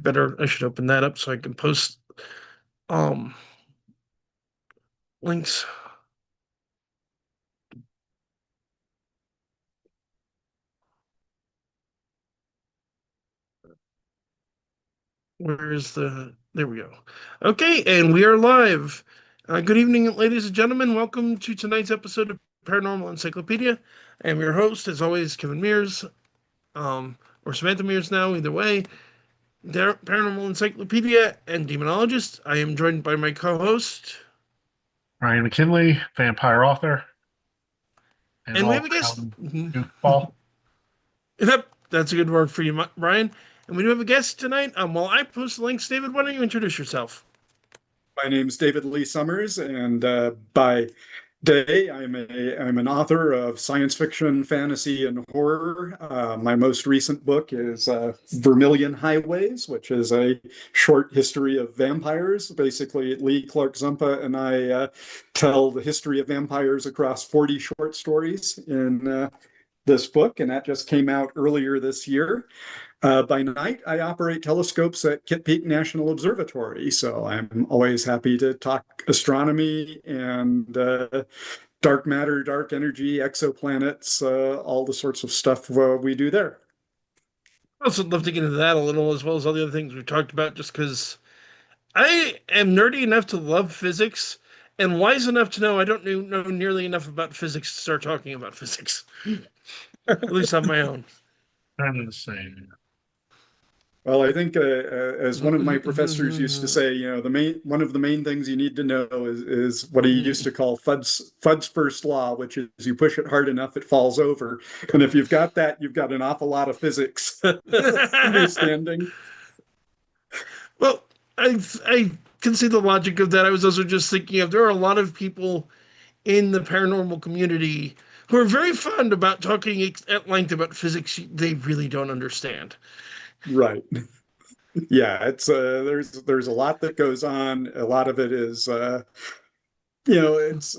I should open that up so I can post um links. There we go. Okay, and we are live. Good evening, ladies and gentlemen. Welcome to tonight's episode of Paranormal Encyclopedia. I am your host, as always, Kevin Mears, or Samantha Mears now, either way. Paranormal Encyclopedia and Demonologist. I am joined by my co-host. Ryan McKinley, vampire author, and And we have a guest. all-around goofball. Yep, that's a good word for you, Brian. And we do have a guest tonight. While I post the links, David, why don't you introduce yourself? My name's David Lee Summers, and by day, I'm an author of science fiction, fantasy, and horror. My most recent book is Vermilion Highways, which is a short history of vampires. Basically, Lee Clark Zumpa and I tell the history of vampires across 40 short stories in this book, and that just came out earlier this year. By night, I operate telescopes at Kitt Peak National Observatory, so I'm always happy to talk astronomy and dark matter, dark energy, exoplanets, all the sorts of stuff we do there. I also love to get into that a little, as well as all the other things we've talked about, just because I am nerdy enough to love physics and wise enough to know I don't know nearly enough about physics to start talking about physics. At least on my own. I'm the same. Well, I think as one of my professors used to say, one of the main things you need to know is what he used to call Fudd's first law, which is you push it hard enough, it falls over. And if you've got that, you've got an awful lot of physics understanding. Well, I can see the logic of that. I was also just thinking of there are a lot of people in the paranormal community who are very fond about talking at length about physics they really don't understand. Right. Yeah, it's there's a lot that goes on. A lot of it is it's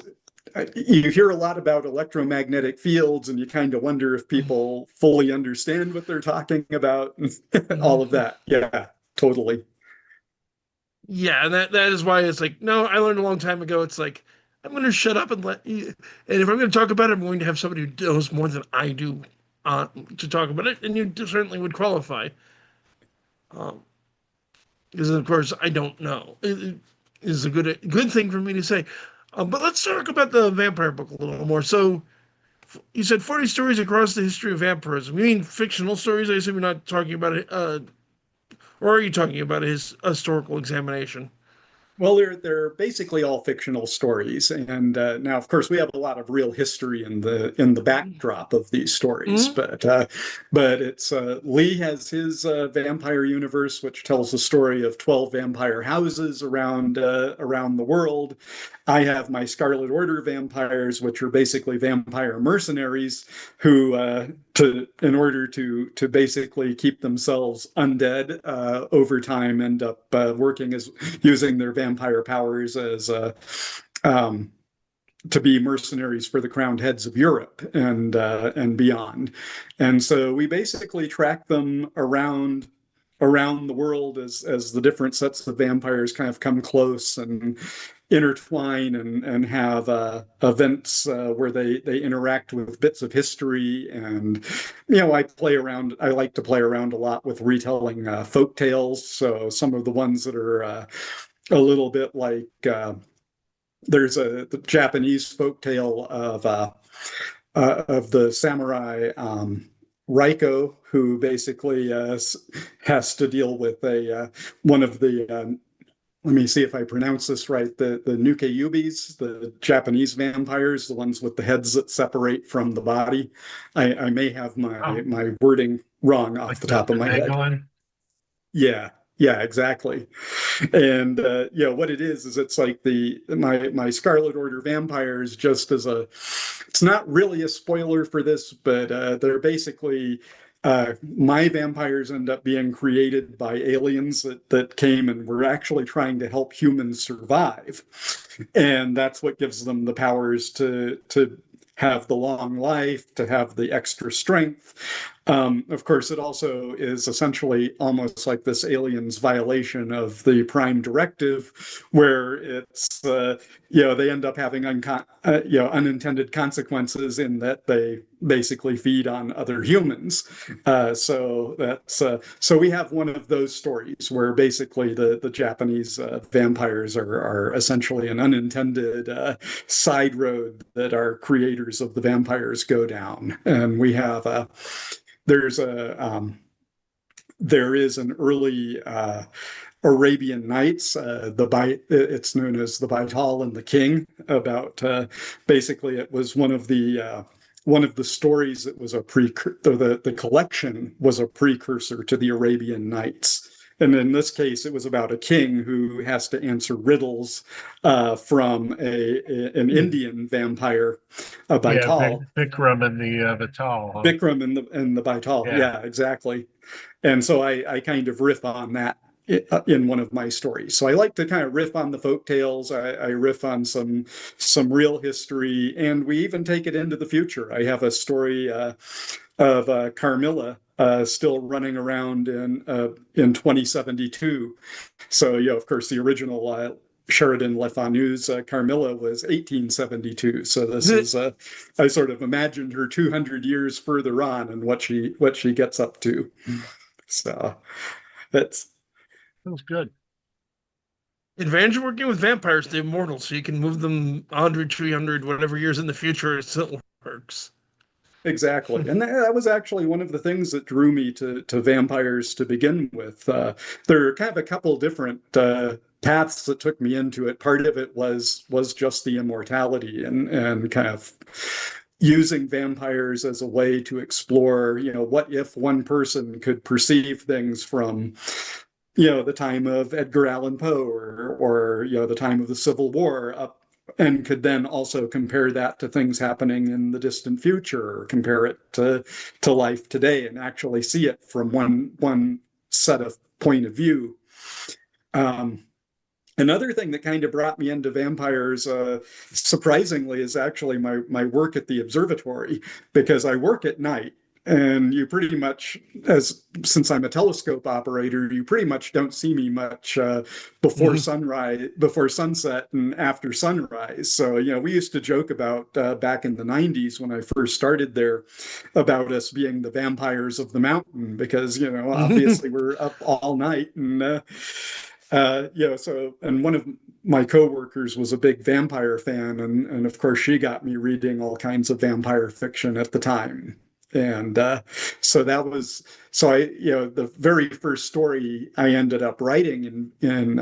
you hear a lot about electromagnetic fields and you kind of wonder if people fully understand what they're talking about. All of that. Yeah, totally. Yeah, and that is why it's like, no, I learned a long time ago. It's like, I'm going to shut up and let you. And if I'm going to talk about it, I'm going to have somebody who knows more than I do to talk about it. And you certainly would qualify. Um, because, of course, I don't know. It is a good thing for me to say. But let's talk about the vampire book a little more. So, you said 40 stories across the history of vampirism. You mean fictional stories? I assume you're not talking about it. Or are you talking about his historical examination? Well, they're basically all fictional stories, and now, of course, we have a lot of real history in the backdrop of these stories. Mm-hmm. But it's Lee has his vampire universe, which tells the story of 12 vampire houses around the world. I have my Scarlet Order vampires, which are basically vampire mercenaries who, in order to basically keep themselves undead over time, end up working as using their vampire powers as to be mercenaries for the crowned heads of Europe and beyond. And so we basically track them around the world as the different sets of vampires kind of come close and intertwine and have events where they interact with bits of history. And I like to play around a lot with retelling folk tales. So some of the ones that are a little bit like there's the Japanese folk tale of the samurai Raiko, who basically has to deal with a one of the let me see if I pronounce this right. The Nukeyubis, the Japanese vampires, the ones with the heads that separate from the body. I may have my wording wrong off Like the top of my head. Magdalene. Yeah, yeah, exactly. And what it is it's like my Scarlet Order vampires. Just as a, it's not really a spoiler for this, but they're basically my vampires end up being created by aliens that came and were actually trying to help humans survive, and that's what gives them the powers to have the long life, to have the extra strength. Of course, it also is essentially almost like this alien's violation of the Prime Directive, where it's they end up having unintended consequences in that they basically feed on other humans. So we have one of those stories where basically the Japanese vampires are essentially an unintended side road that our creators of the vampires go down, and we have a there's a there is an early Arabian Nights. It's known as the Baital and the King. About basically, it was one of the stories that was a precursor. The collection was a precursor to the Arabian Nights. And in this case, it was about a king who has to answer riddles from an Indian vampire, a Yeah, Baital. Vikram and the Vital, huh? Bikram and the Baital. Yeah. Yeah, exactly. And so I kind of riff on that in one of my stories. So I like to kind of riff on the folk tales. I riff on some real history, and we even take it into the future. I have a story of Carmilla still running around in 2072. So yeah, of course, the original Sheridan Le Fanu's Carmilla was 1872. So this is I sort of imagined her 200 years further on and what she gets up to. So that's That was good. Advantage of working with vampires, they're immortal, so you can move them 100, 300, whatever years in the future, it still works. exactly. And that was actually one of the things that drew me to vampires to begin with. There are kind of a couple different paths that took me into it. Part of it was just the immortality and kind of using vampires as a way to explore, what if one person could perceive things from, the time of Edgar Allan Poe or the time of the Civil War up, and could then also compare that to things happening in the distant future, or compare it to life today, and actually see it from one set of point of view. Um, Another thing that kind of brought me into vampires, surprisingly, is actually my work at the observatory, because I work at night. And you pretty much, since I'm a telescope operator, you pretty much don't see me much before Mhm. sunrise, before sunset, and after sunrise. So we used to joke about back in the '90s when I first started there about us being the vampires of the mountain, because obviously we're up all night and so, and one of my coworkers was a big vampire fan, and of course she got me reading all kinds of vampire fiction at the time. And so that was so I the very first story I ended up writing in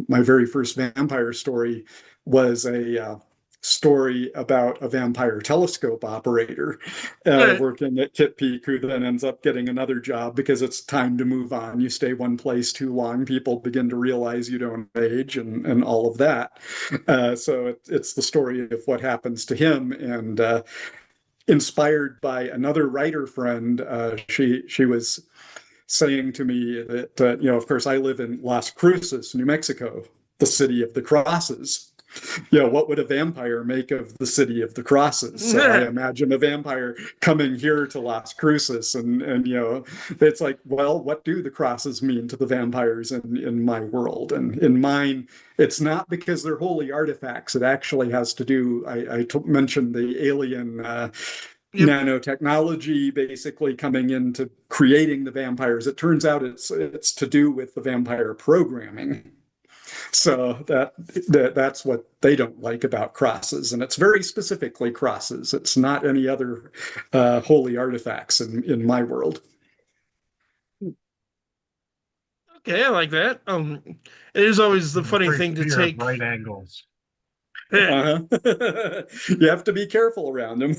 my very first vampire story was a story about a vampire telescope operator Right. working at Kit Peak, who then ends up getting another job because it's time to move on. You stay one place too long, people begin to realize you don't age, and all of that. So it's the story of what happens to him, and inspired by another writer friend. She was saying to me that of course, I live in Las Cruces, New Mexico, the city of the crosses. What would a vampire make of the city of the crosses? So I imagine a vampire coming here to Las Cruces, and it's like, well, what do the crosses mean to the vampires in my world? And in mine, it's not because they're holy artifacts. It actually has to do. I mentioned the alien Yep. nanotechnology basically coming into creating the vampires. It turns out it's to do with the vampire programming. So that's what they don't like about crosses, and it's very specifically crosses. It's not any other holy artifacts in my world. Okay, I like that. It is always the funny Great thing to fear of take. right angles. Uh-huh. You have to be careful around them.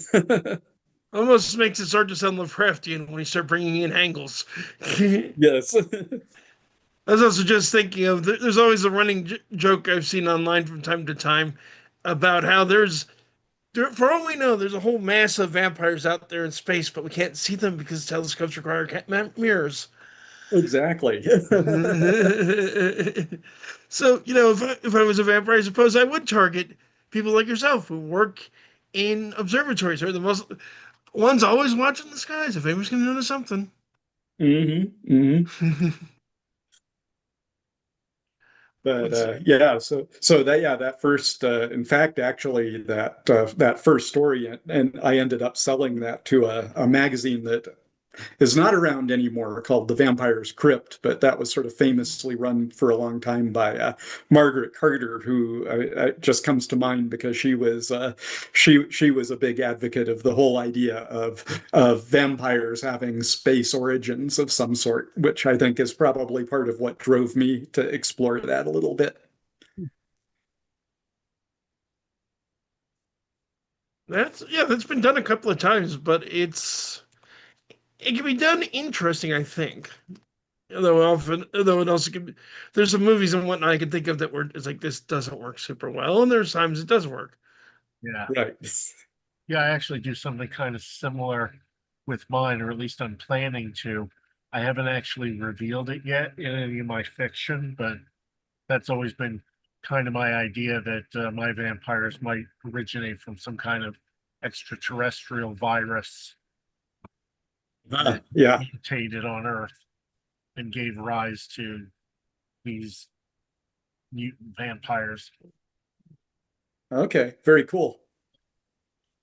Almost makes it start to sound Lovecraftian when you start bringing in angles. I Yes. was also just thinking of there's always a running joke I've seen online from time to time about how for all we know, there's a whole mass of vampires out there in space, but we can't see them because telescopes require mirrors. Exactly. So, if I was a vampire, I suppose I would target people like yourself who work in observatories, or the most. One's always watching the skies. If anyone's gonna notice something. Hmm. But Let's yeah, so that yeah, that first in fact actually that first story, and I ended up selling that to a magazine that is not around anymore, called The Vampire's Crypt, but that was sort of famously run for a long time by Margaret Carter, who just comes to mind because she was a big advocate of the whole idea of vampires having space origins of some sort, which I think is probably part of what drove me to explore that a little bit. that's been done a couple of times, but it can be done interesting, I think. Though it also can be, there's some movies and whatnot I can think of that were it's like this doesn't work super well, and there's times it does work. Yeah. Right. Yeah, I actually do something kind of similar with mine, or at least I'm planning to. I haven't actually revealed it yet in any of my fiction, but that's always been kind of my idea that my vampires might originate from some kind of extraterrestrial virus that Yeah. mutated on Earth and gave rise to these mutant vampires. Okay. Very cool.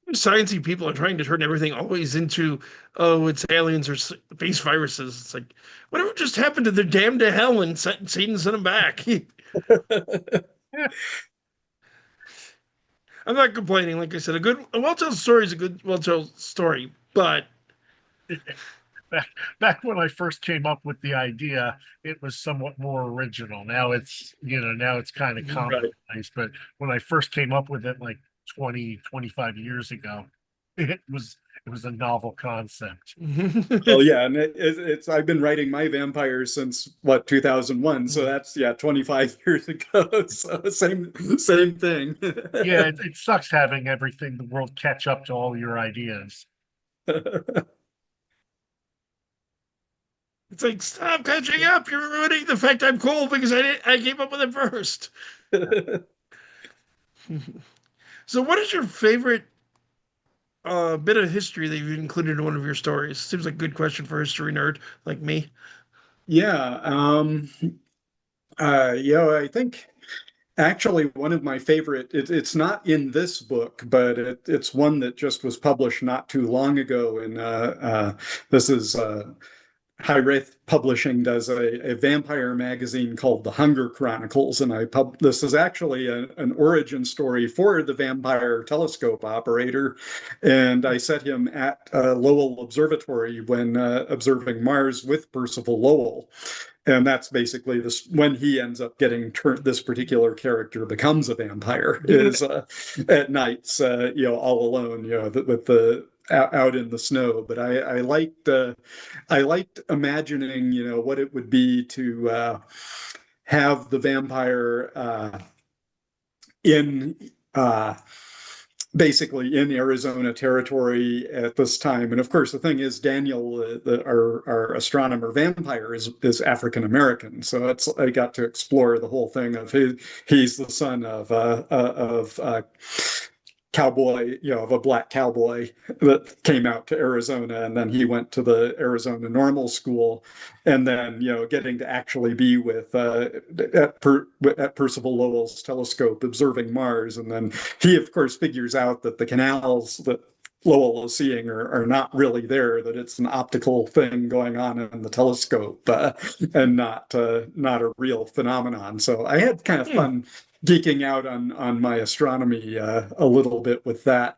Sciencey people are trying to turn everything always into, oh, it's aliens or space viruses. It's like, whatever just happened to their damn to hell and Satan sent them back. I'm not complaining. Like I said, a well-told story is a good well-told story, but Back when I first came up with the idea, it was somewhat more original. Now now it's kind of Right. commonplace. But when I first came up with it like 20, 25 years ago, it was a novel concept. Well, yeah, and it's I've been writing my vampires since what 2001, so that's yeah 25 years ago. So same thing. Yeah, it sucks having everything the world catch up to all your ideas. it's like, stop catching up. You're ruining the fact I'm cool because I came up with it first. So, what is your favorite bit of history that you've included in one of your stories? Seems like a good question for a history nerd like me. Yeah, I think actually one of my favorite it's not in this book, but it's one that just was published not too long ago, and this is High Wraith Publishing does a vampire magazine called The Hunger Chronicles, and this is actually an origin story for the vampire telescope operator, and I set him at Lowell Observatory when observing Mars with Percival Lowell. And that's basically this when he ends up getting turned. This particular character becomes a vampire is at nights, all alone, with the out in the snow. But I liked imagining, what it would be to have the vampire in basically in Arizona territory at this time. And of course, the thing is, Daniel, our astronomer vampire, is African American, so I got to explore the whole thing of he's the son of cowboy, of a black cowboy that came out to Arizona, and then he went to the Arizona Normal School, and then getting to actually be with at Percival Lowell's telescope observing Mars, and then he of course figures out that the canals that Lowell is seeing are not really there, that it's an optical thing going on in the telescope, and not a real phenomenon. So I had kind of Hmm. fun geeking out on my astronomy a little bit with that.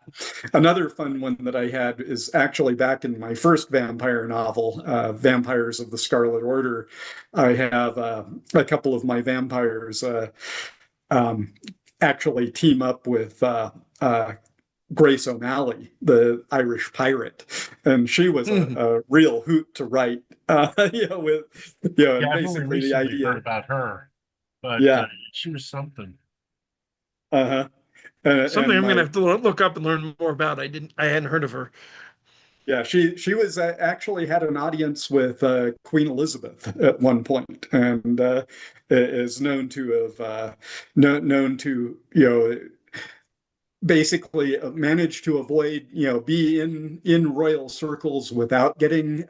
Another fun one that I had is actually back in my first vampire novel, Vampires of the Scarlet Order. I have a couple of my vampires um, actually team up with Grace O'Malley, the Irish pirate, and she was Hmm. a real hoot to write. Yeah, And I've only basically the recently heard idea, about her, but yeah, she was something. uh-huh. Something And I'm gonna my have to look up and learn more about. I hadn't heard of her. Yeah, she was actually had an audience with Queen Elizabeth at one point, and is known to have known to basically managed to avoid, be in royal circles without getting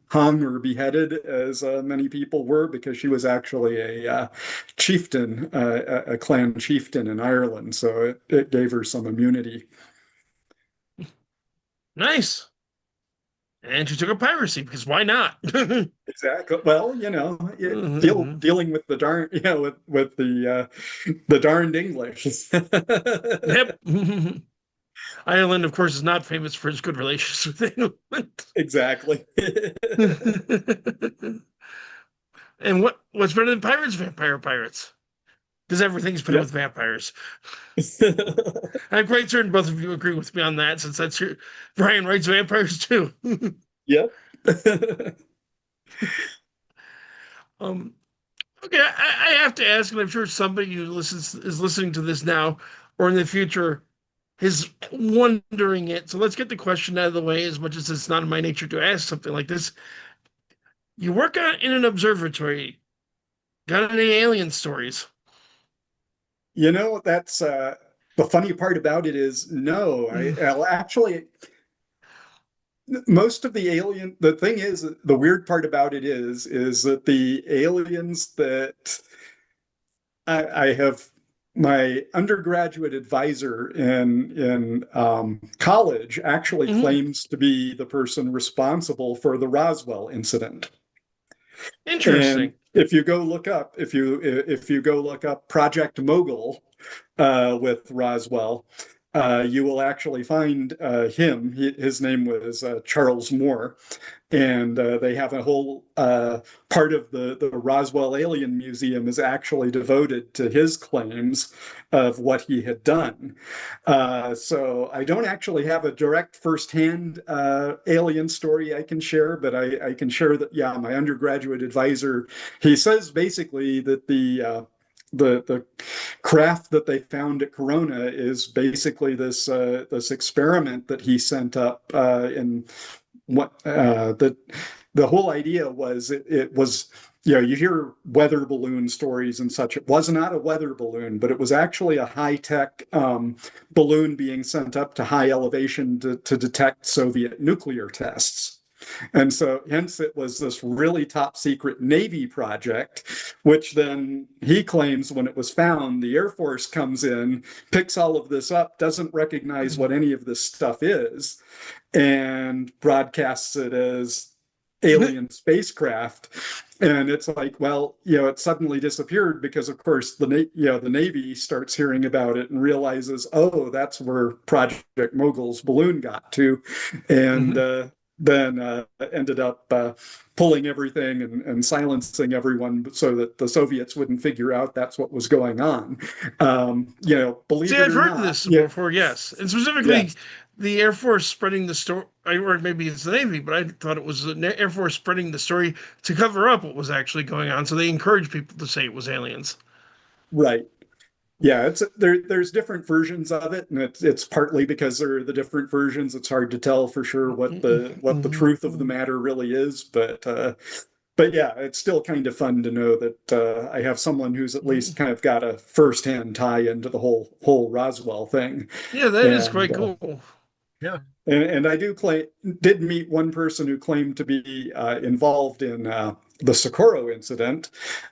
hung or beheaded, as many people were, because she was actually a chieftain, a clan chieftain in Ireland. So it gave her some immunity. Nice. And she took up piracy because why not? Exactly. Well, Mhm. dealing with the darn, with the darned English. Yep. Ireland, of course, is not famous for its good relations with England. Exactly. And what's better than pirates? Vampire pirates. Because everything's better Yep. with vampires. I'm quite certain both of you agree with me on that, since that's your Brian writes vampires too. Yep. um, okay, I have to ask, and I'm sure somebody who listens is listening to this now or in the future is wondering it. So let's get the question out of the way, as much as it's not in my nature to ask something like this. You work in an observatory. Got any alien stories? That's the funny part about it is no, Mm, I'll actually most of the the thing is, the weird part about it is that the aliens that I have, my undergraduate advisor in college actually mhm. claims to be the person responsible for the Roswell incident. And Interesting. if you go look up Project Mogul with Roswell, you will actually find him. His name was Charles Moore, and they have a whole part of the Roswell Alien Museum is actually devoted to his claims of what he had done. So I don't actually have a direct firsthand alien story I can share, but I can share that, yeah, my undergraduate advisor, he says basically that the craft that they found at Corona is basically this experiment that he sent up in what the whole idea was, it was, you hear weather balloon stories and such. It was not a weather balloon, but it was actually a high-tech balloon being sent up to high elevation to detect Soviet nuclear tests. And so, hence, it was this really top secret Navy project, which then he claims when it was found, the Air Force comes in, picks all of this up, doesn't recognize what any of this stuff is, and broadcasts it as alien spacecraft. And it's like, well, it suddenly disappeared because, of course, the Navy starts hearing about it and realizes, oh, that's where Project Mogul's balloon got to, and then ended up pulling everything and silencing everyone so that the Soviets wouldn't figure out that's what was going on. Believe See, it I've or heard not, this yeah, before, yes. And specifically, yes, the Air Force spreading the story, or maybe it's the Navy, but I thought it was the Air Force spreading the story to cover up what was actually going on. So they encouraged people to say it was aliens. right. Yeah, it's there's different versions of it, and it's partly because there are the different versions. It's hard to tell for sure what the truth of the matter really is, but yeah, it's still kind of fun to know that I have someone who's at least kind of got a firsthand tie into the whole Roswell thing. Yeah, that is And quite cool. Yeah. and I did meet one person who claimed to be involved in the Socorro incident.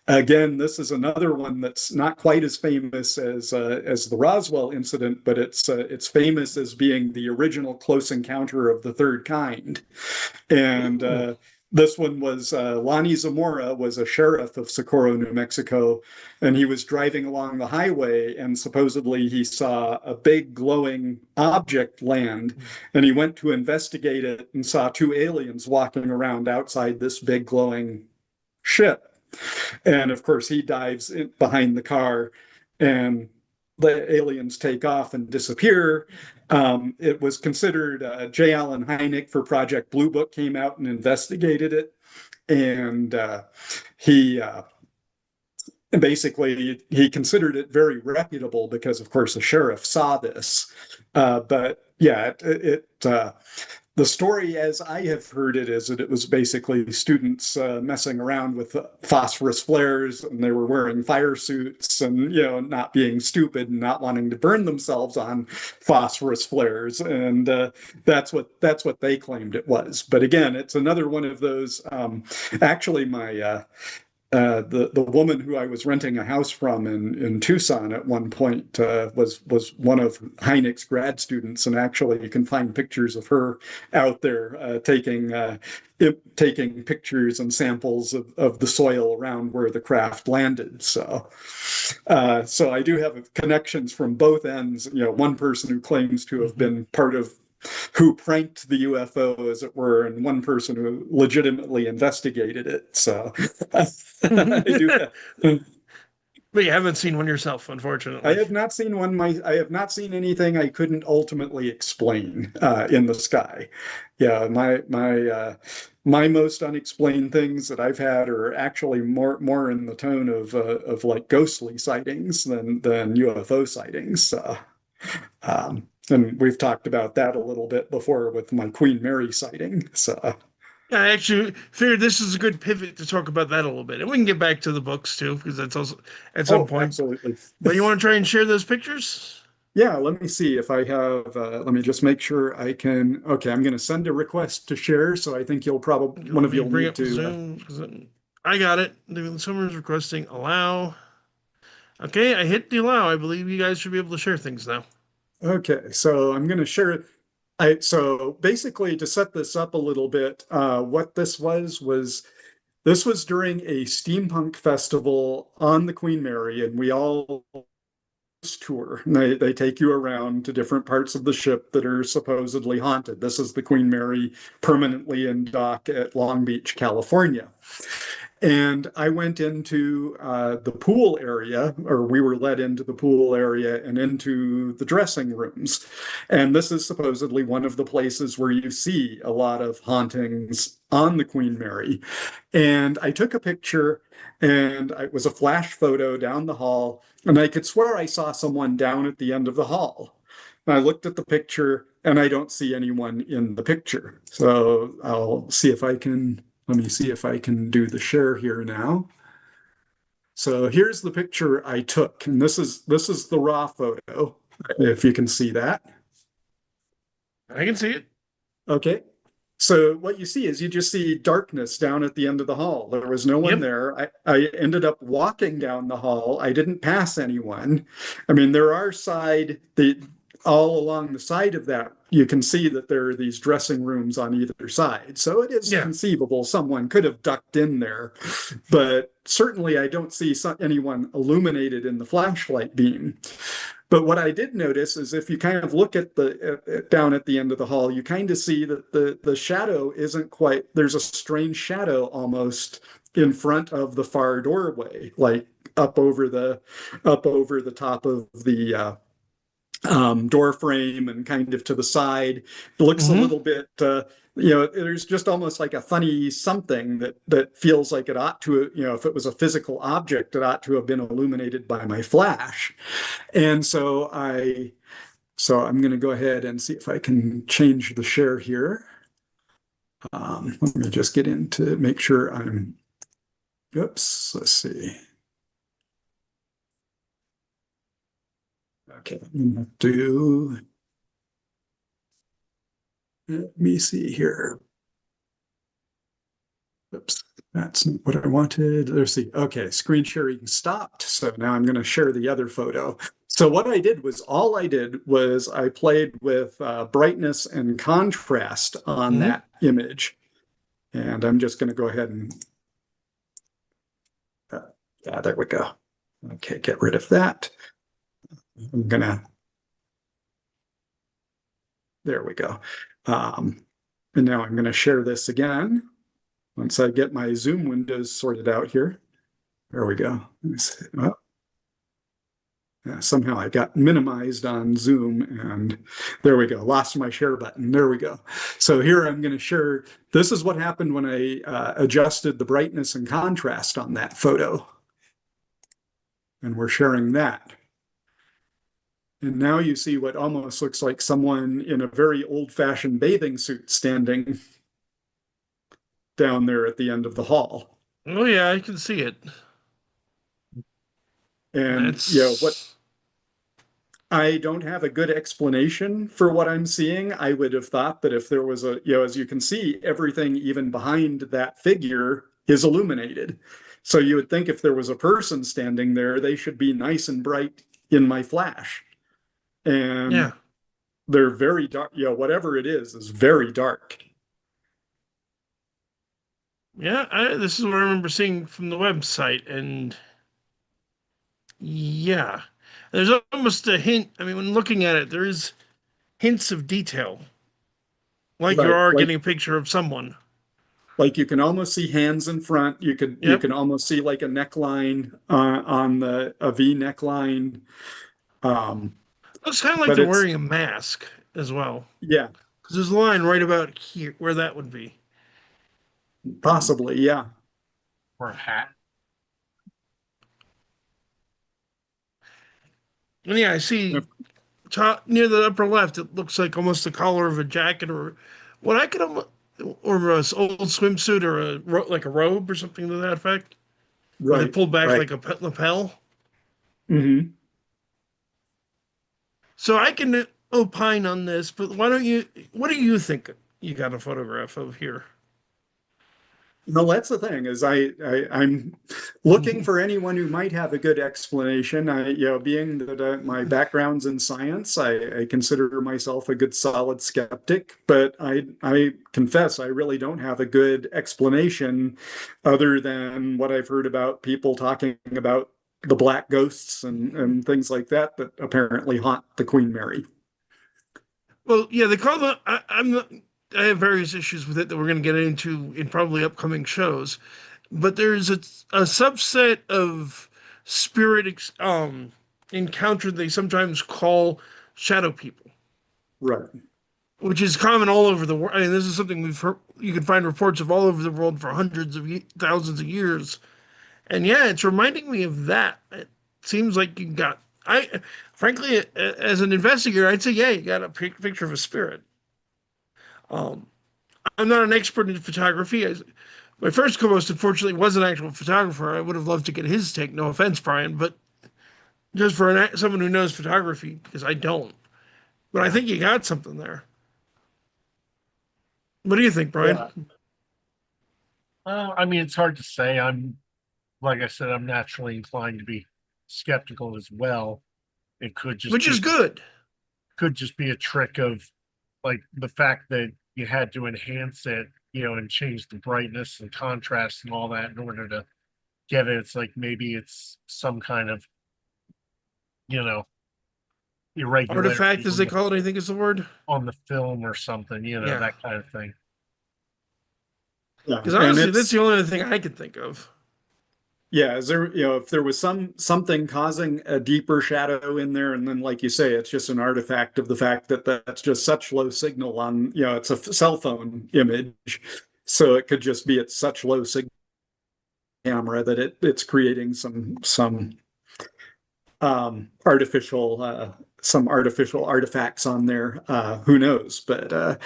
Again, this is another one that's not quite as famous as the Roswell incident, but it's famous as being the original close encounter of the third kind. And Ooh. this one was Lonnie Zamora was a sheriff of Socorro, New Mexico, and he was driving along the highway, and supposedly he saw a big glowing object land, and he went to investigate it and saw two aliens walking around outside this big glowing ship. And of course, he dives behind the car, and the aliens take off and disappear. It was considered J. Allen Hynek for Project Blue Book came out and investigated it, and he basically he considered it very reputable because, of course, the sheriff saw this. But yeah, the story, as I have heard it, is that it was basically students messing around with phosphorus flares, and they were wearing fire suits, and not being stupid and not wanting to burn themselves on phosphorus flares, and that's what they claimed it was. But again, it's another one of those. Actually, my the woman who I was renting a house from in Tucson at one point was one of Hynek's grad students, and actually you can find pictures of her out there taking pictures and samples of the soil around where the craft landed. So I do have connections from both ends. One person who claims to have been part of who pranked the UFO, as it were, and one person who legitimately investigated it. So I do have, But you haven't seen one yourself, I unfortunately. have not seen one. I have not seen anything I couldn't ultimately explain in the sky. Yeah, my most unexplained things that I've had are actually more in the tone of like ghostly sightings than UFO sightings. And we've talked about that a little bit before with my Queen Mary sighting. So, Yeah, I actually figured this is a good pivot to talk about that a little bit. And we can get back to the books too, because that's also at some oh, point. absolutely. But you want to try and share those pictures? Yeah, let me see if I have, let me just make sure I can. Okay, I'm going to send a request to share. So I think one Let of me you'll bring need up to, Zoom. I got it. The consumer is requesting allow. Okay, I hit the allow. I believe you guys should be able to share things now. okay, so I'm going to share it. So basically to set this up a little bit, what this was during a steampunk festival on the Queen Mary, and we all tour. They take you around to different parts of the ship that are supposedly haunted. This is the Queen Mary permanently in dock at Long Beach, California. And I went into the pool area, or we were led into the pool area and into the dressing rooms. And this is supposedly one of the places where you see a lot of hauntings on the Queen Mary. And I took a picture, and it was a flash photo down the hall, and I could swear I saw someone down at the end of the hall. And I looked at the picture, and I don't see anyone in the picture. So let me see if I can do the share here now. So here's the picture I took, and this is the raw photo, if you can see that. I can see it. Okay. So what you see is you just see darkness down at the end of the hall. There was no one Yep. there. I ended up walking down the hall. I didn't pass anyone. I mean, there are all along the side of that, you can see that there are these dressing rooms on either side. So it is Yeah. conceivable someone could have ducked in there, but certainly I don't see anyone illuminated in the flashlight beam. But what I did notice is if you kind of look at the down at the end of the hall, you kind of see that the shadow isn't quite, there's a strange shadow almost in front of the far doorway, like up over the top of the door frame and kind of to the side. It looks a Hmm. little bit, there's just almost like a funny something that feels like it ought to, if it was a physical object, it ought to have been illuminated by my flash. And so I'm going to go ahead and see if I can change the share here. Let me just get in to make sure oops, let's see. Okay, I'm going to let me see here. Oops, that's not what I wanted. Let's see. Okay, screen sharing stopped. So now I'm going to share the other photo. So what I did was I played with brightness and contrast on Hmm. that image. And I'm just going to go ahead and, yeah, there we go. Okay, get rid of that. I'm going to, there we go. And now I'm going to share this again once I get my Zoom windows sorted out here. There we go. Let me see. Oh, yeah, somehow I got minimized on Zoom, and there we go. Lost my share button. There we go. So here I'm going to share. This is what happened when I adjusted the brightness and contrast on that photo. And we're sharing that. And now you see what almost looks like someone in a very old-fashioned bathing suit standing down there at the end of the hall. Oh yeah, I can see it. And what That's I don't have a good explanation for what I'm seeing. I would have thought that if there was a, as you can see, everything even behind that figure is illuminated. So you would think if there was a person standing there, they should be nice and bright in my flash. And yeah. they're very dark. Whatever it is very dark. Yeah, this is what I remember seeing from the website, and yeah, there's almost a hint. I mean, when looking at it, there is hints of detail, like you Right. are getting a picture of someone. Like you can almost see hands in front. You Yep, can almost see like a neckline on the a V neckline. Um, looks kind of like but they're it's wearing a mask as well, yeah, because there's a line right about here where that would be. possibly, yeah. or a hat. And yeah, I see top near the upper left. It looks like almost the collar of a jacket, or what I could almost, or a old swimsuit, or like a robe or something to that effect, where they Right, pull back right. like a lapel. Hmm. So I can opine on this, but why don't you? What do you think you got a photograph of here? No, that's the thing is I'm looking for anyone who might have a good explanation. Being that my background's in science, I consider myself a good solid skeptic, but I confess I really don't have a good explanation other than what I've heard about people talking about the black ghosts and things like that that apparently haunt the Queen Mary. Well, yeah, they call the. I'm not, I have various issues with it that we're going to get into in probably upcoming shows, but there's a subset of spirit encounter they sometimes call shadow people, Right, which is common all over the world. I mean, this is something we've heard. You can find reports of all over the world for hundreds of thousands of years. And yeah, it's reminding me of that. It seems like you got. Frankly, as an investigator, I'd say, yeah, you got a picture of a spirit. Um, I'm not an expert in photography. My first co-host, unfortunately, was an actual photographer. I would have loved to get his take. No offense, Brian, but just for someone who knows photography, because I don't. But I Yeah. think you got something there. What do you think, Brian? yeah. I mean, it's hard to say. Like I said, I'm naturally inclined to be skeptical as well. It Which is good. could just be a trick of like the fact that you had to enhance it, and change the brightness and contrast and all that in order to get it. It's like maybe it's some kind of, you know, Artifact, irregularity as they call it, I think is the word. on the film or something, Yeah. that kind of thing. Yeah, Because and honestly, that's it's the only other thing I could think of. yeah, is there, if there was something causing a deeper shadow in there, and then like you say, it's just an artifact of the fact that that's just such low signal on, it's a cell phone image, so it could just be at such low signal camera that it's creating artificial some artificial artifacts on there. Who knows? But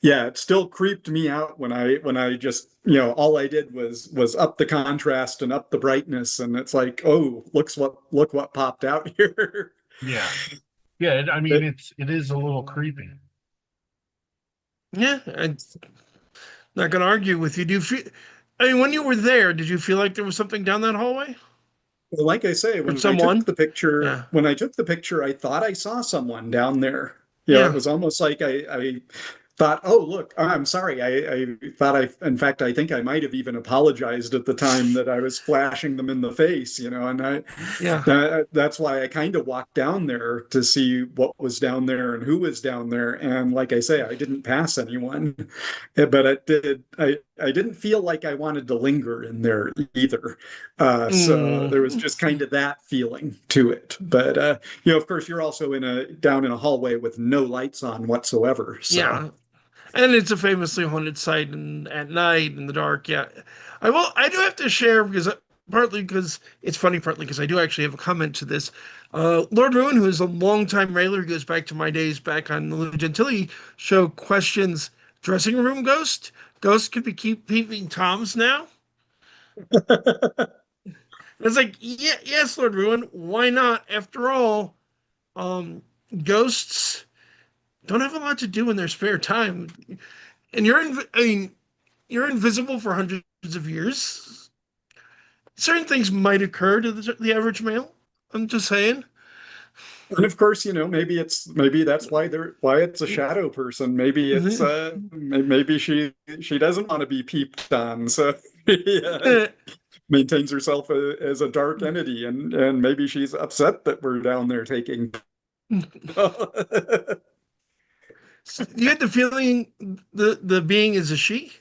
yeah, it still creeped me out when I just all I did was up the contrast and up the brightness, and it's like, oh, look what popped out here. Yeah. Yeah. I mean, It, it is a little creepy. Yeah, I'm not going to argue with you. Do you feel? I mean, when you were there, did you feel like there was something down that hallway well, like I say, or someone? Yeah, when I took the picture, I thought I saw someone down there. It yeah, was almost like I thought, oh, look, I'm sorry. I thought in fact, I think I might have even apologized at the time that I was flashing them in the face, and yeah. that's why I kind of walked down there to see what was down there and who was down there. And like I say, I didn't pass anyone, but I didn't feel like I wanted to linger in there either. So Mm, there was just kind of that feeling to it. But of course, you're also down in a hallway with no lights on whatsoever. So yeah. And it's a famously haunted site and at night in the dark. Yeah, I will. I do have to share because partly because it's funny, partly because I do actually have a comment to this. Lord Ruin, who is a longtime railer, goes back to my days back on the Lou Gentili show, questions dressing room ghost. Ghosts could be keep peeping toms now. And it's like, yeah, yes, Lord Ruin, why not? After all, um, ghosts don't have a lot to do in their spare time, and I mean, you're invisible for hundreds of years. Certain things might occur to the average male. I'm just saying. And of course, maybe that's why it's a shadow person. Maybe it's maybe she doesn't want to be peeped on, so yeah, maintains herself as a dark entity, and maybe she's upset that we're down there taking. You get the feeling the being is a she.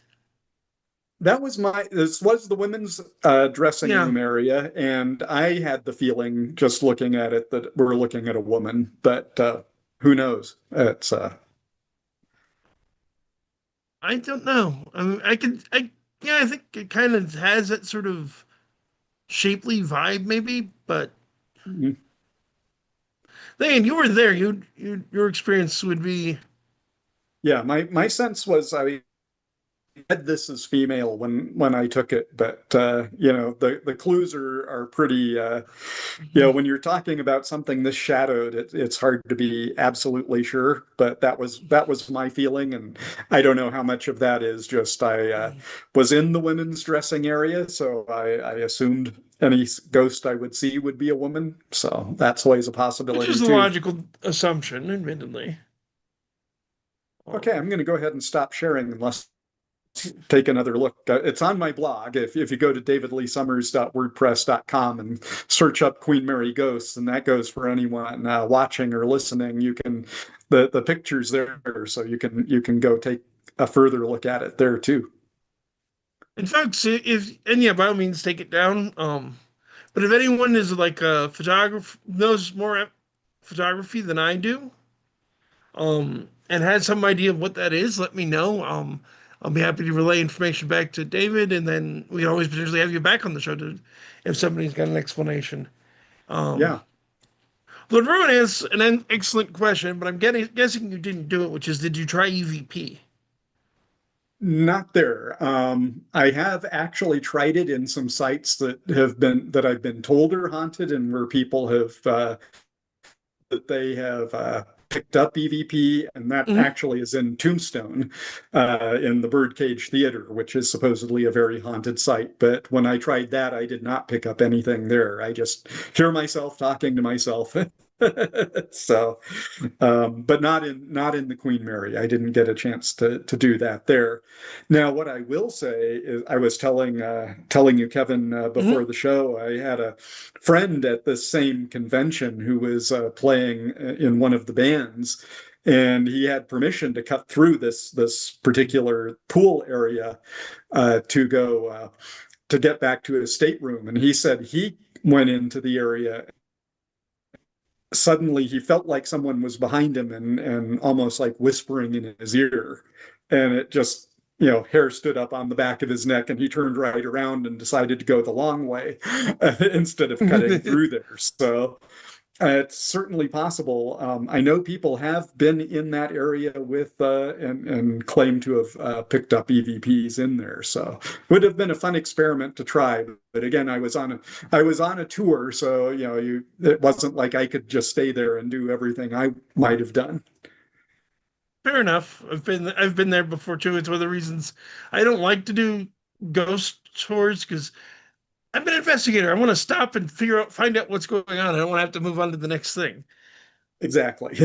This was the women's dressing Yeah, room area, and I had the feeling just looking at it that we're looking at a woman, but who knows? It's I don't know. I mean, yeah, I think it kind of has that sort of shapely vibe, maybe. But then you were there. Your experience would be. yeah, my sense was I read this as female when I took it, but the clues are pretty when you're talking about something this shadowed, it's hard to be absolutely sure, but that was my feeling, and I don't know how much of that is just I was in the women's dressing area, so I assumed any ghost I would see would be a woman, so that's always a Which possibility is a too. logical assumption, admittedly. Okay, Um, I'm going to go ahead and stop sharing unless take another look. It's on my blog. If you go to davidleesummers.wordpress.com and search up Queen Mary ghosts, and that goes for anyone watching or listening, you can the pictures there, so you can go take a further look at it there too. in fact, if and yeah, by all means, take it down. But if anyone is like a photographer, knows more photography than I do, and has some idea of what that is, let me know. I'll be happy to relay information back to David, and then we always potentially have you back on the show to, if somebody's got an explanation. Um, Yeah, Lord Ruin has an excellent question, but I'm guessing you didn't do it, which is, did you try EVP? not there. I have actually tried it in some sites that I've been told are haunted and where people have that they have picked up EVP, and that Hmm. actually is in Tombstone, in the Birdcage Theater, which is supposedly a very haunted site. But when I tried that, I did not pick up anything there. I just hear myself talking to myself. So, but not in the Queen Mary. I didn't get a chance to do that there. Now, what I will say is, I was telling you, Kevin, Hmm. before the show, I had a friend at the same convention who was playing in one of the bands, and he had permission to cut through this particular pool area to go to get back to his stateroom. And he said he went into the area. Suddenly, he felt like someone was behind him and almost like whispering in his ear, and it just. Hair stood up on the back of his neck, and he turned right around and decided to go the long way instead of cutting through there. So, it's certainly possible. I know people have been in that area with and claim to have picked up EVPs in there. So would have been a fun experiment to try. But again, I was on a tour, so it wasn't like I could just stay there and do everything I might have done. Fair enough. I've been there before too. It's one of the reasons I don't like to do ghost tours because I'm an investigator. I want to stop and find out what's going on. I don't want to have to move on to the next thing. Exactly.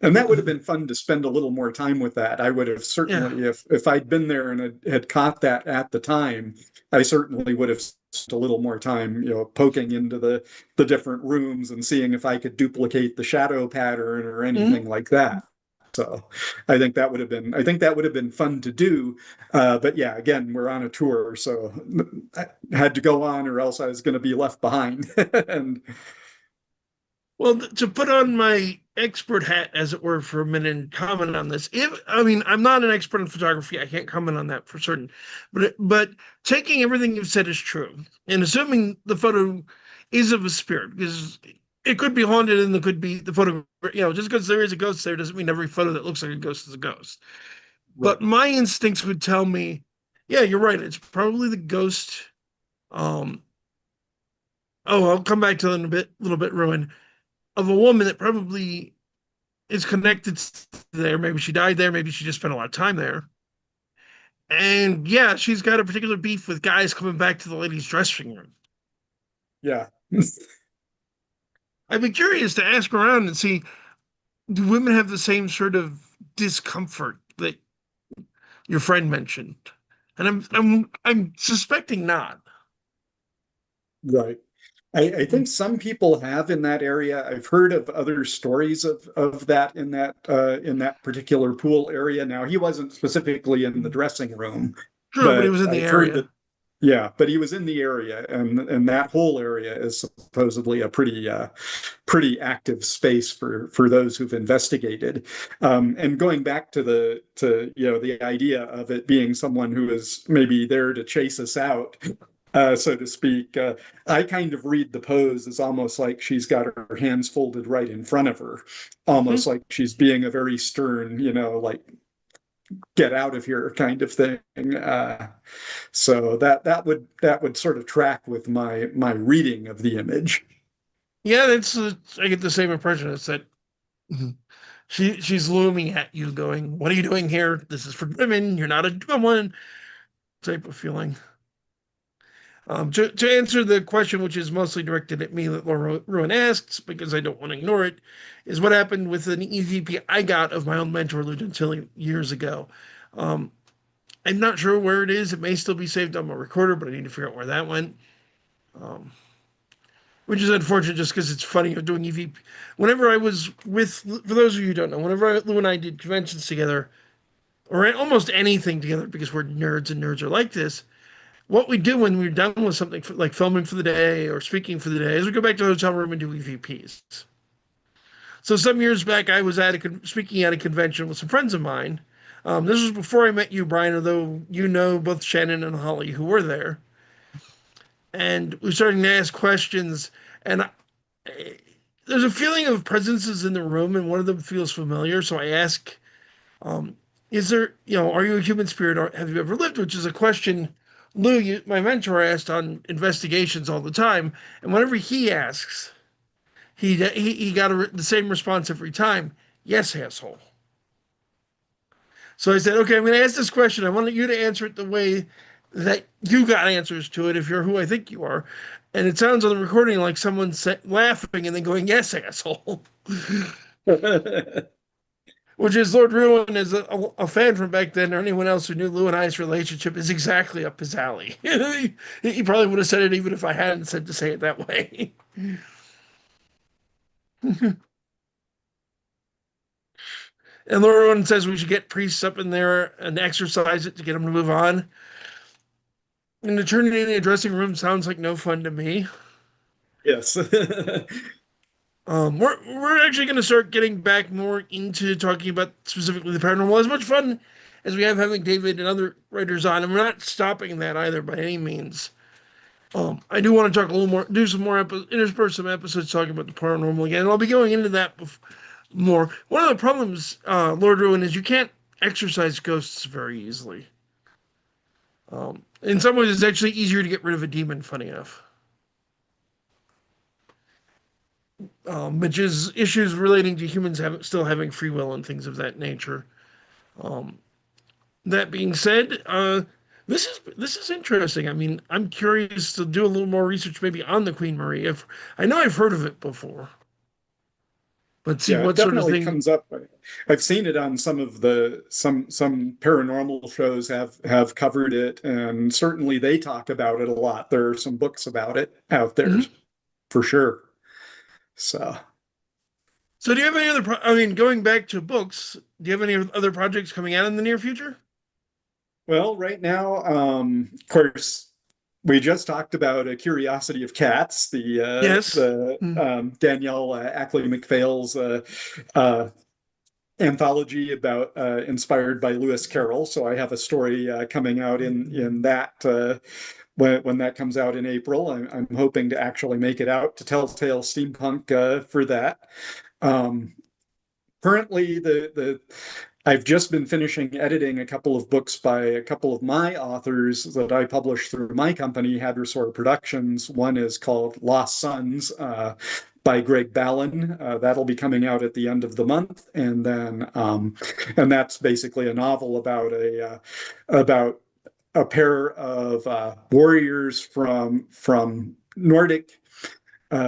And that would have been fun to spend a little more time with that. I would have Yeah. certainly, if I'd been there and had caught that at the time, I certainly would have spent a little more time, poking into the different rooms and seeing if I could duplicate the shadow pattern or anything Mhm. like that. So I think that would have been fun to do. But yeah, again, we're on a tour, so I had to go on or else I was going to be left behind. And Well, to put on my expert hat, as it were, for a minute and comment on this, if I mean I'm not an expert in photography, I can't comment on that for certain. But taking everything you've said is true, and assuming the photo is of a spirit, because it could be haunted and it could be the photo. Just because there is a ghost there doesn't mean every photo that looks like a ghost is a ghost. But Right. my instincts would tell me, yeah, you're right. It's probably the ghost. Um, oh, I'll come back to it in a little bit, Ruin, of a woman that probably is connected there. Maybe she died there. Maybe she just spent a lot of time there. And yeah, she's got a particular beef with guys coming back to the ladies' dressing room. Yeah. I'd be curious to ask around and see, do women have the same sort of discomfort that your friend mentioned? And I'm suspecting not. Right. I think some people have in that area. I've heard of other stories of that in that particular pool area. Now he wasn't specifically in the dressing room, True, but he but was in the I've heard area. that yeah, but he was in the area, and that whole area is supposedly a pretty active space for those who've investigated. And going back to the idea of it being someone who is maybe there to chase us out, so to speak. I kind of read the pose as almost like she's got her hands folded right in front of her, Hmm. almost like she's being a very stern, like get out of here kind of thing. So that would sort of track with my reading of the image. Yeah, that's I get the same impression. It's that she's looming at you, going, "What are you doing here? This is for women. You're not a woman." Type of feeling. To answer the question, which is mostly directed at me, that Laura Ruin asks, because I don't want to ignore it, is what happened with an EVP I got of my own mentor, Lieutenant Tilly, years ago. Um, I'm not sure where it is. It may still be saved on my recorder, but I need to figure out where that went. Um, which is unfortunate just because it's funny doing EVP. Whenever I was with, for those of you who don't know, whenever Lou and I did conventions together, or almost anything together, because we're nerds and nerds are like this, what we do when we're done with something like filming for the day or speaking for the day is we go back to the hotel room and do EVPs. So some years back, I was speaking at a convention with some friends of mine. This was before I met you, Brian, although you know both Shannon and Holly who were there. And we started to ask questions, and there's a feeling of presences in the room, and one of them feels familiar. So I ask, um, "Is there, are you a human spirit, or have you ever lived?" Which is a question my mentor, asked on investigations all the time. And whenever he asks, he got the same response every time: "Yes, asshole." So I said, "Okay, I'm going to ask this question. I want you to answer it the way that you got answers to it, if you're who I think you are." And it sounds on the recording like someone laughing and then going, "Yes, asshole." Which is Lord Ruin, as a fan from back then, or anyone else who knew Lou and I's relationship, is exactly up his alley. He probably would have said it even if I hadn't said to say it that way. And Lord Ruin says we should get priests up in there and exercise it to get them to move on. An eternity in the dressing room sounds like no fun to me. Yes. We're actually going to start getting back more into talking about specifically the paranormal. As much fun as we have having David and other writers on, and we're not stopping that either by any means. I do want to talk a little more, do some more intersperse some episodes talking about the paranormal again, and I'll be going into that more. One of the problems, Lord Ruin, is you can't exorcise ghosts very easily. In some ways, it's actually easier to get rid of a demon. Funny enough, which is issues relating to humans still having free will and things of that nature. Um, that being said, this is interesting. I mean, I'm curious to do a little more research, maybe on the Queen Marie. If I know I've heard of it before, but see Yeah, it what sort of definitely thing. comes up. I've seen it on some of the some paranormal shows have covered it, and certainly they talk about it a lot. There are some books about it out there Mhm. for sure. So, So, do you have any other? I mean, going back to books, do you have any other projects coming out in the near future? well, right now, of course, we just talked about A Curiosity of Cats, Yes. the Mm. Danielle Ackley McPhail's anthology about inspired by Lewis Carroll. So I have a story coming out in that when that comes out in April. I'm hoping to actually make it out to Telltale Steampunk for that. Um, Currently, the I've just been finishing editing a couple of books by a couple of my authors that I published through my company, Hadrosaur Productions. One is called Lost Sons by Greg Ballin. That'll be coming out at the end of the month, and that's basically a novel about a pair of warriors from Nordic,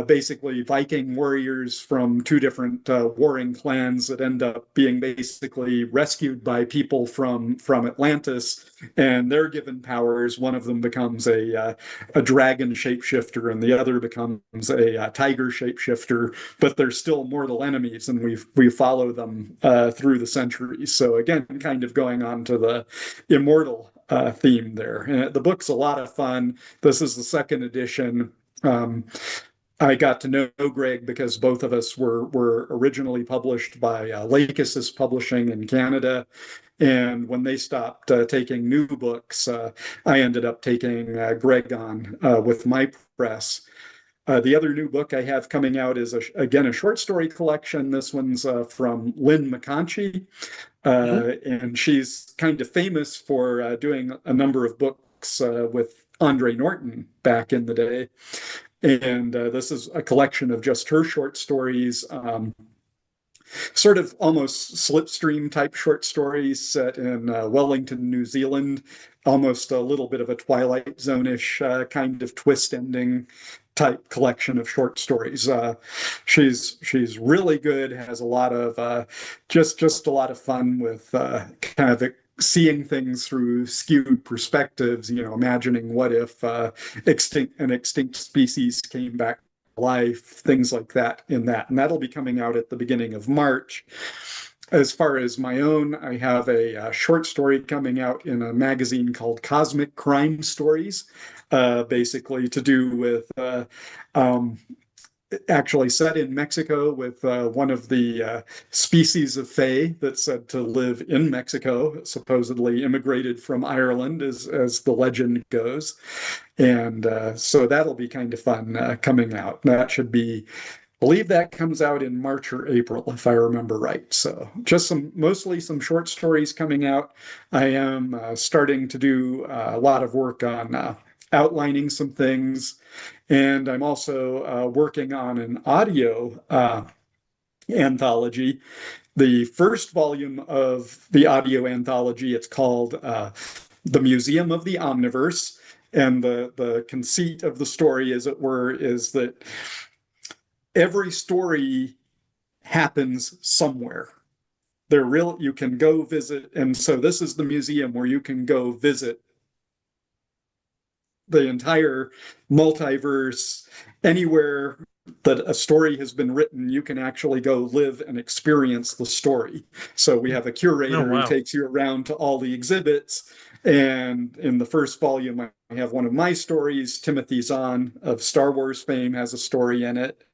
basically Viking warriors from two different warring clans that end up being basically rescued by people from Atlantis, and they're given powers. One of them becomes a dragon shapeshifter, and the other becomes a tiger shapeshifter. But they're still mortal enemies, and we follow them through the centuries. So again, kind of going on to the immortal theme there. And the book's a lot of fun. This is the second edition. Um, I got to know Greg because both of us were originally published by Lachesis Publishing in Canada, and when they stopped taking new books, I ended up taking Greg on with my press. The other new book I have coming out is again a short story collection. This one's from Lynn McConchie, Mhm. and she's kind of famous for doing a number of books with Andre Norton back in the day. And this is a collection of just her short stories, sort of almost slipstream type short stories set in Wellington, New Zealand, almost a little bit of a Twilight Zone-ish kind of twist ending type collection of short stories. She's really good, has a lot of just a lot of fun with kind of seeing things through skewed perspectives. You know, imagining what if an extinct species came back life, things like that in that. And that'll be coming out at the beginning of March. As far as my own, I have a short story coming out in a magazine called Cosmic Crime Stories, basically to do with um, actually set in Mexico with one of the species of fae that's said to live in Mexico, supposedly immigrated from Ireland, as the legend goes. And so that'll be kind of fun coming out. That should be, I believe that comes out in March or April, if I remember right. So just mostly some short stories coming out. I am starting to do a lot of work on outlining some things. And I'm also working on an audio anthology. The first volume of the audio anthology, it's called The Museum of the Omniverse. And the conceit of the story, as it were, is that every story happens somewhere. You can go visit, and so this is the museum where you can go visit the entire multiverse. Anywhere that a story has been written, you can actually go live and experience the story. So we have a Oh, curator who wow. takes you around to all the exhibits. And in the first volume, I have one of my stories. Timothy Zahn of Star Wars fame has a story in it.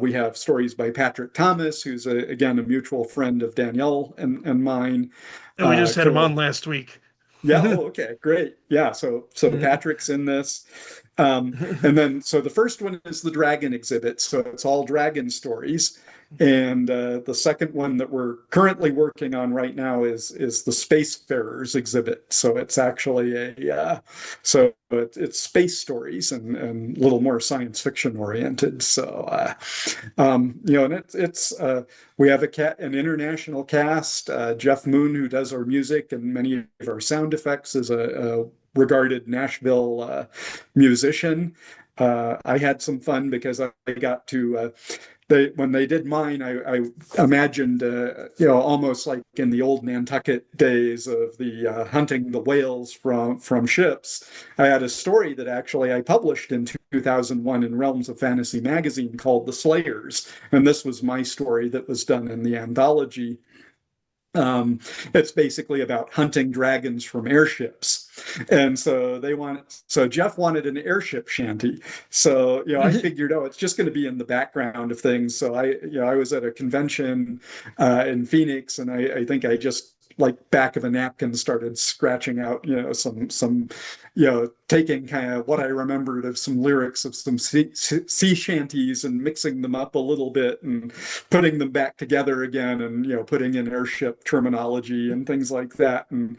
We have stories by Patrick Thomas, who's again a mutual friend of Danielle and mine. And we just had him Carol on last week. Yeah. Oh, okay. Great. Yeah. So Patrick's in this. And then so the first one is the dragon exhibit. So it's all dragon stories. And the second one that we're currently working on right now is the Spacefarers exhibit. So it's actually it's space stories and a little more science fiction oriented. So and it's we have an international cast. Jeff Moon, who does our music and many of our sound effects, is a regarded Nashville musician. I had some fun because I got to when they did mine, I imagined almost like in the old Nantucket days of the hunting the whales from ships. I had a story that actually I published in 2001 in Realms of Fantasy magazine called The Slayers, and this was my story that was done in the anthology. It's basically about hunting dragons from airships. And so Jeff wanted an airship shanty. So, I figured, oh, it's just going to be in the background of things. So I was at a convention in Phoenix, and I think I just like back of a napkin started scratching out, some, taking kind of what I remembered of some lyrics of some sea shanties and mixing them up a little bit and putting them back together again, and putting in airship terminology and things like that. And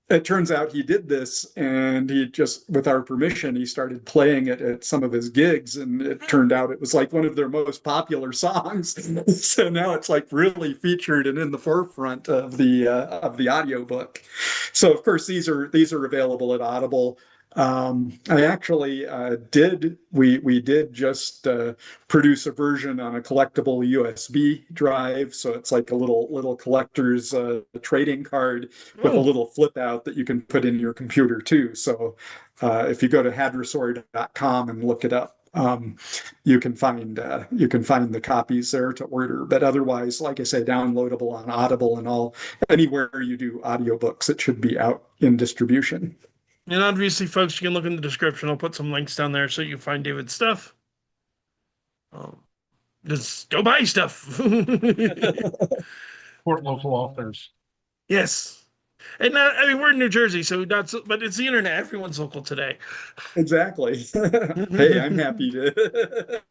it turns out he did this, and he just, with our permission, he started playing it at some of his gigs, and it turned out it was like one of their most popular songs. So now it's like really featured and in the forefront of the audiobook. So of course these are available at Audible. I actually did we did just produce a version on a collectible USB drive, so it's like a little collector's trading card with a Oh, little flip out that you can put in your computer too. So if you go to hadrosor.com and look it up, you can find the copies there to order. But otherwise, like I say, downloadable on Audible and all anywhere you do audiobooks, it should be out in distribution. and obviously, folks, you can look in the description. I'll put some links down there so you find David's stuff. Um, just go buy stuff. Support local authors. Yes. And not, I mean, we're in New Jersey, so not so, but it's the internet. Everyone's local today. Exactly. Hey, I'm happy to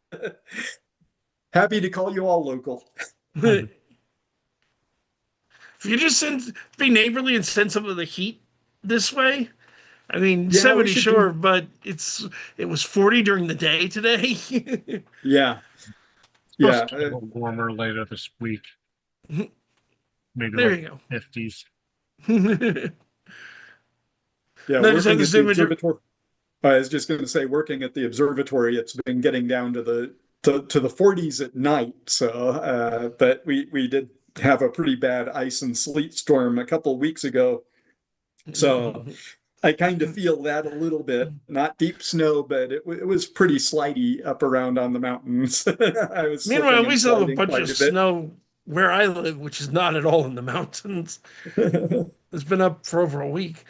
happy to call you all local. If you just be neighborly and send some of the heat this way, I mean, Yeah, we 70, should sure, do. but it was 40 during the day today. Yeah, Supposed yeah, to get a little warmer later this week, maybe There like you 50s. go. yeah. No, just have Working at this the image. observatory. I was just going to say, working at the observatory, it's been getting down to the 40s at night. So, but we did have a pretty bad ice and sleet storm a couple of weeks ago. So I kind of feel that a little bit. Not deep snow, but it was pretty slidey up around on the mountains. I was Meanwhile, slipping we and still have a sliding bunch of quite a bit. snow where I live, which is not at all in the mountains. It's been up for over a week.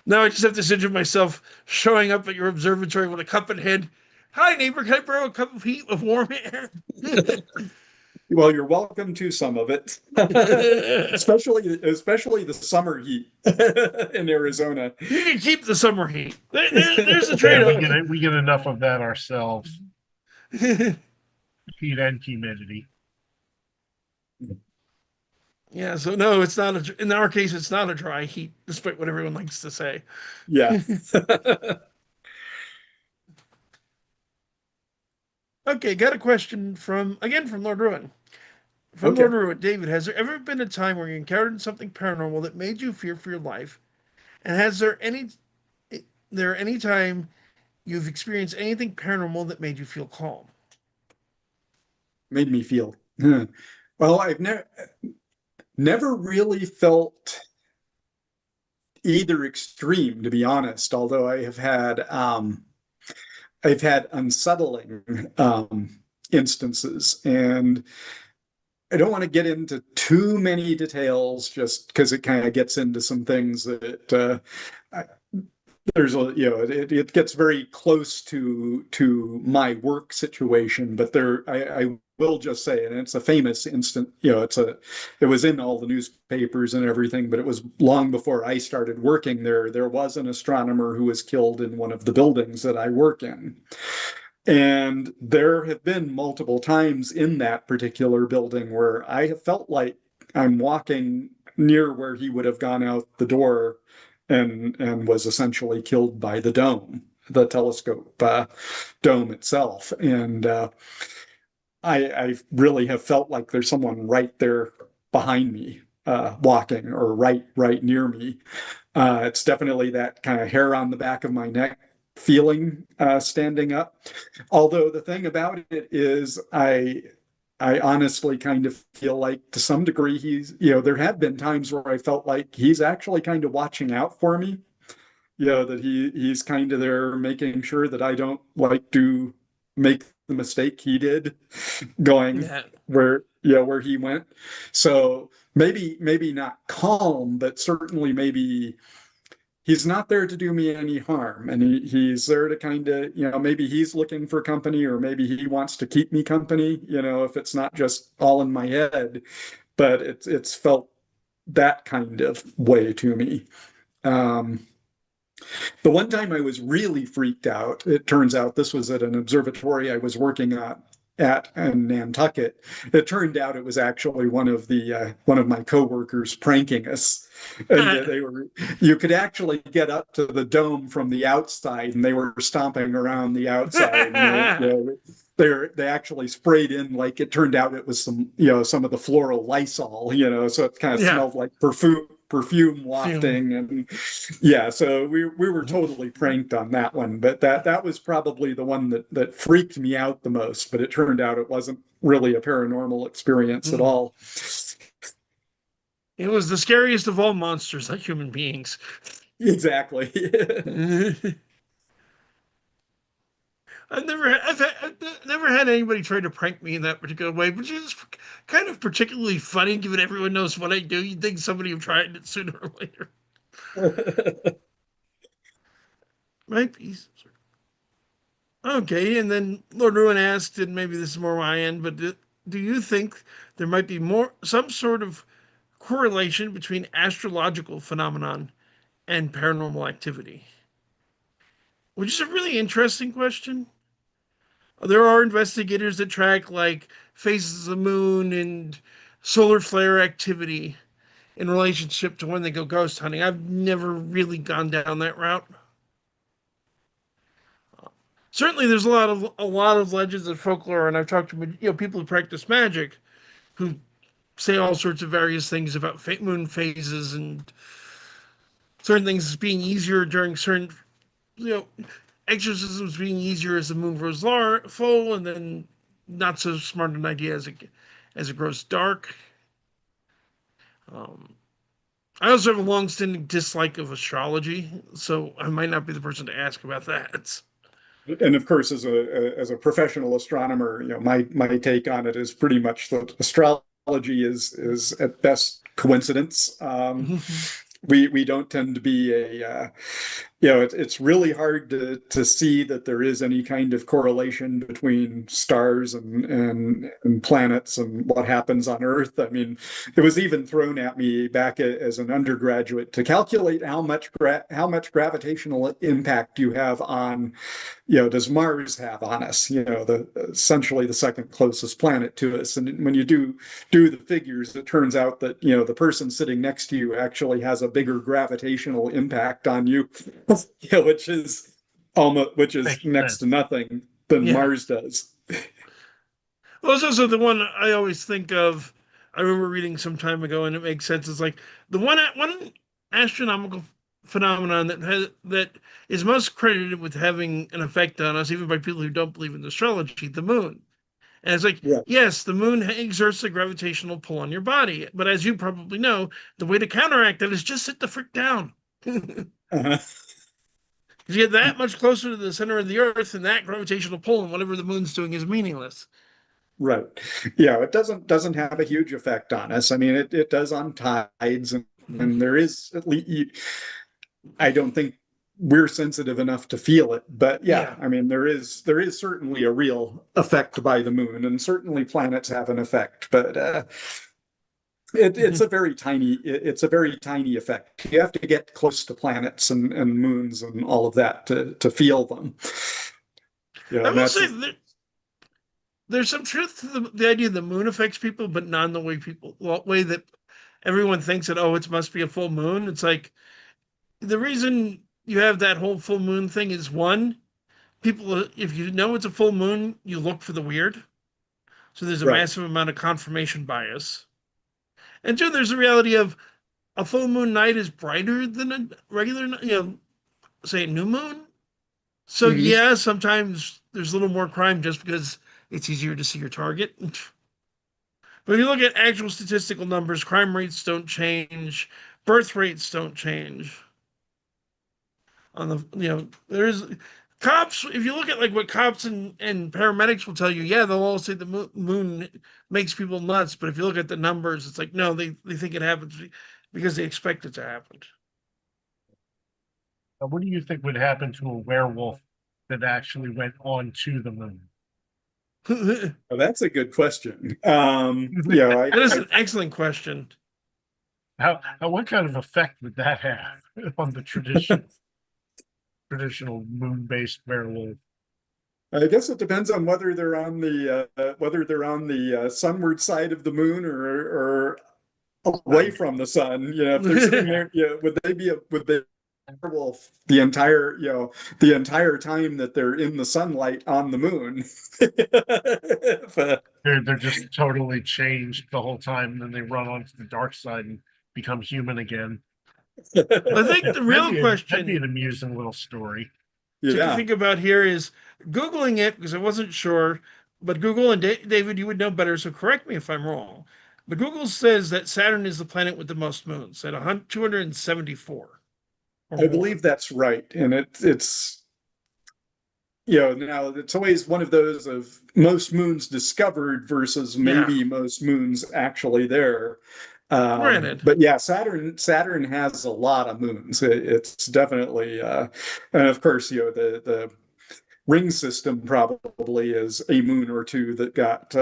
Now I just have this image of myself showing up at your observatory with a cup in hand. Hi, neighbor, can I borrow a cup of heat of warm air? Well, you're welcome to some of it, especially the summer heat in Arizona. You can keep the summer heat. There's the Yeah, trade-off. we get enough of that ourselves. Heat and humidity. Yeah, so no, it's not in our case, it's not a dry heat, despite what everyone likes to say. Yeah. Okay, got a question from Lord Ruin. From Okay. Lord Ruin, David, has there ever been a time where you encountered something paranormal that made you fear for your life? And has there any time you've experienced anything paranormal that made you feel calm? Made me feel. Well, I've never really felt either extreme, to be honest, although I've had unsettling instances, and I don't want to get into too many details just because it kind of gets into some things that I, there's a it gets very close to my work situation, but I will just say, and it's a famous instant, it was in all the newspapers and everything, but it was long before I started working there. There was an astronomer who was killed in one of the buildings that I work in. And there have been multiple times in that particular building where I have felt like I'm walking near where he would have gone out the door and was essentially killed by the dome, the telescope dome itself. And I really have felt like there's someone right there behind me, walking, or right near me. It's definitely that kind of hair on the back of my neck feeling standing up. Although the thing about it is, I honestly kind of feel like to some degree there have been times where I felt like he's actually kind of watching out for me. That he's kind of there making sure that I don't like to make the mistake he did going Yeah. where he went. So maybe not calm, but certainly maybe he's not there to do me any harm. And he's there to kind of, maybe he's looking for company, or maybe he wants to keep me company, if it's not just all in my head, but it's felt that kind of way to me. Um, the one time I was really freaked out, it turns out this was at an observatory I was working at in Nantucket. It turned out it was actually one of my coworkers pranking us, and they were you could actually get up to the dome from the outside, and they were stomping around the outside, and they actually sprayed in, like, it turned out it was some of the floral Lysol, so it kind of Yeah. smelled like perfume Fume. wafting. And yeah, so we were totally pranked on that one, but that was probably the one that freaked me out the most. But it turned out it wasn't really a paranormal experience at Mm. all. It was the scariest of all monsters, like human beings. Exactly. I've never had anybody try to prank me in that particular way, which is kind of particularly funny, given everyone knows what I do. You'd think somebody would try it sooner or later. Might be. Okay, and then Lord Ruin asked, and maybe this is more my end, but do you think there might be some sort of correlation between astrological phenomenon and paranormal activity? Which is a really interesting question. There are investigators that track like phases of the moon and solar flare activity in relationship to when they go ghost hunting. I've never really gone down that route. Certainly, there's a lot of legends and folklore, and I've talked to people who practice magic who say all sorts of various things about moon phases and certain things being easier during certain you know exorcisms being easier as the moon grows full, and then not so smart an idea as it grows dark. Um, I also have a long-standing dislike of astrology, so I might not be the person to ask about that. And of course, as a professional astronomer, my take on it is pretty much that astrology is at best coincidence. We don't tend to be it's really hard to see that there is any kind of correlation between stars and planets and what happens on Earth. I mean, it was even thrown at me back as an undergraduate to calculate how much gravitational impact you have on, does Mars have on us? The essentially the second closest planet to us. And when you do the figures, it turns out that the person sitting next to you actually has a bigger gravitational impact on you, which is Makes next to sense. nothing than Yeah. Mars does. Well, it's also the one I always think of. I remember reading some time ago, and it makes sense. It's like the one astronomical phenomenon that is most credited with having an effect on us, even by people who don't believe in astrology, the moon. And it's like, Yeah. yes, the moon exerts a gravitational pull on your body, but as you probably know, the way to counteract that is just sit the frick down. Because Uh-huh. you get that much closer to the center of the Earth, and that gravitational pull and whatever the moon's doing is meaningless. Right. Yeah, it doesn't have a huge effect on us. I mean, it does on tides, and there is at least, I don't think we're sensitive enough to feel it. But yeah, Yeah. I mean, there is certainly a real effect by the moon, and certainly planets have an effect, but it's a very tiny effect. You have to get close to planets and moons and all of that to feel them. I And will that's say there's some truth to the idea the moon affects people, but not in the way that everyone thinks that, oh, it must be a full moon. It's like the reason you have that whole full moon thing is one, people, if you know it's a full moon, you look for the weird. So there's a right. massive amount of confirmation bias. And two, there's the reality of a full moon night is brighter than a regular, say new moon. So Mhm. yeah, sometimes there's a little more crime just because it's easier to see your target. But if you look at actual statistical numbers, crime rates don't change, birth rates don't change. On the, there is cops, if you look at like what cops and paramedics will tell you, yeah, they'll all say the moon makes people nuts. But if you look at the numbers, it's like, no, they think it happens because they expect it to happen. What do you think would happen to a werewolf that actually went on to the moon? That Well, that's a good question. is an excellent question. What kind of effect would that have on the traditional moon-based werewolf? I guess it depends on whether they're on the sunward side of the moon or away from the sun. You know, if they're sitting there, would they werewolf the entire time that they're in the sunlight on the moon? If, They're just totally changed the whole time, and then they run onto the dark side and become human again. I think the real That'd be question an amusing little story. to yeah, think about here is Googling it because I wasn't sure, but Google and David, you would know better, so correct me if I'm wrong. But Google says that Saturn is the planet with the most moons at 274 or I more. believe that's right, and it's now it's always one of those of most moons discovered versus Yeah, maybe most moons actually there. granted. But yeah, Saturn has a lot of moons. It's definitely, and of course, the ring system probably is a moon or two that got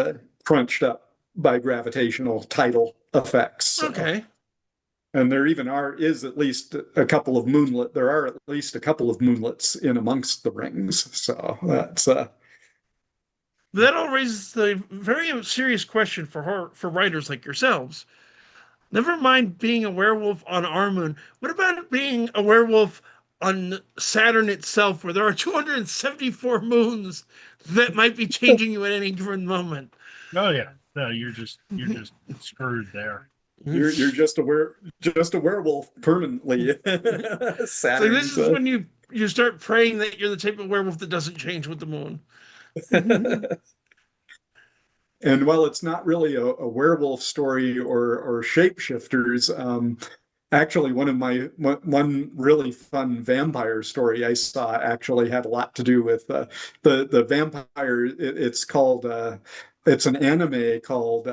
crunched up by gravitational tidal effects. So, Okay. and there even is at least a couple of moonlet. There are at least a couple of moonlets in amongst the rings. So that's That all raises the very serious question for for writers like yourselves. Never mind being a werewolf on our moon. What about being a werewolf on Saturn itself, where there are 274 moons that might be changing you at any given moment? Oh yeah, no, you're just screwed there. you're just a werewolf permanently. So this Saturn's is when you start praying that you're the type of werewolf that doesn't change with the moon. And while it's not really a werewolf story or shapeshifters, actually one really fun vampire story I saw actually had a lot to do with the vampire. It's an anime called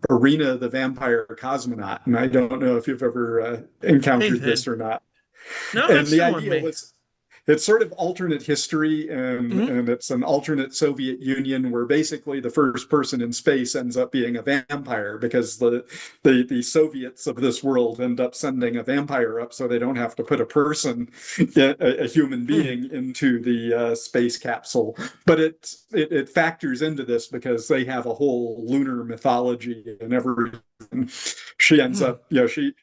Arena the Vampire Cosmonaut, and I don't know if you've ever Hey, encountered this Ted. or not. No, And it's the new on idea me. was it's sort of alternate history Mhm. and it's an alternate Soviet Union where basically the first person in space ends up being a vampire because the Soviets of this world end up sending a vampire up so they don't have to put a person, a human Hmm. being, into the space capsule. But it factors into this because they have a whole lunar mythology and everything. She ends Hmm. up,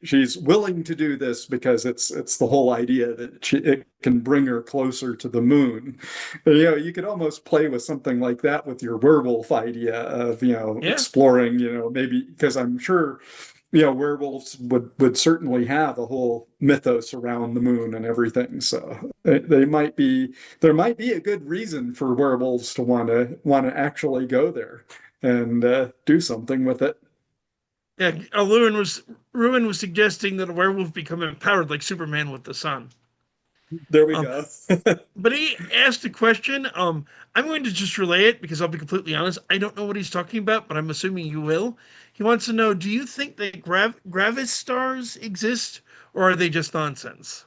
she's willing to do this because it's the whole idea that it can bring her closer to the moon. You could almost play with something like that with your werewolf idea of, Yeah. exploring, maybe because I'm sure, werewolves would certainly have a whole mythos around the moon and everything. So they might be there might be a good reason for werewolves to want to actually go there and do something with it. Yeah. Ruin was suggesting that a werewolf become empowered like Superman with the sun. There we Um, go. but he asked a question. I'm going to just relay it because I'll be completely honest. I don't know what he's talking about, but I'm assuming you will. He wants to know: do you think that gravis stars exist, or are they just nonsense?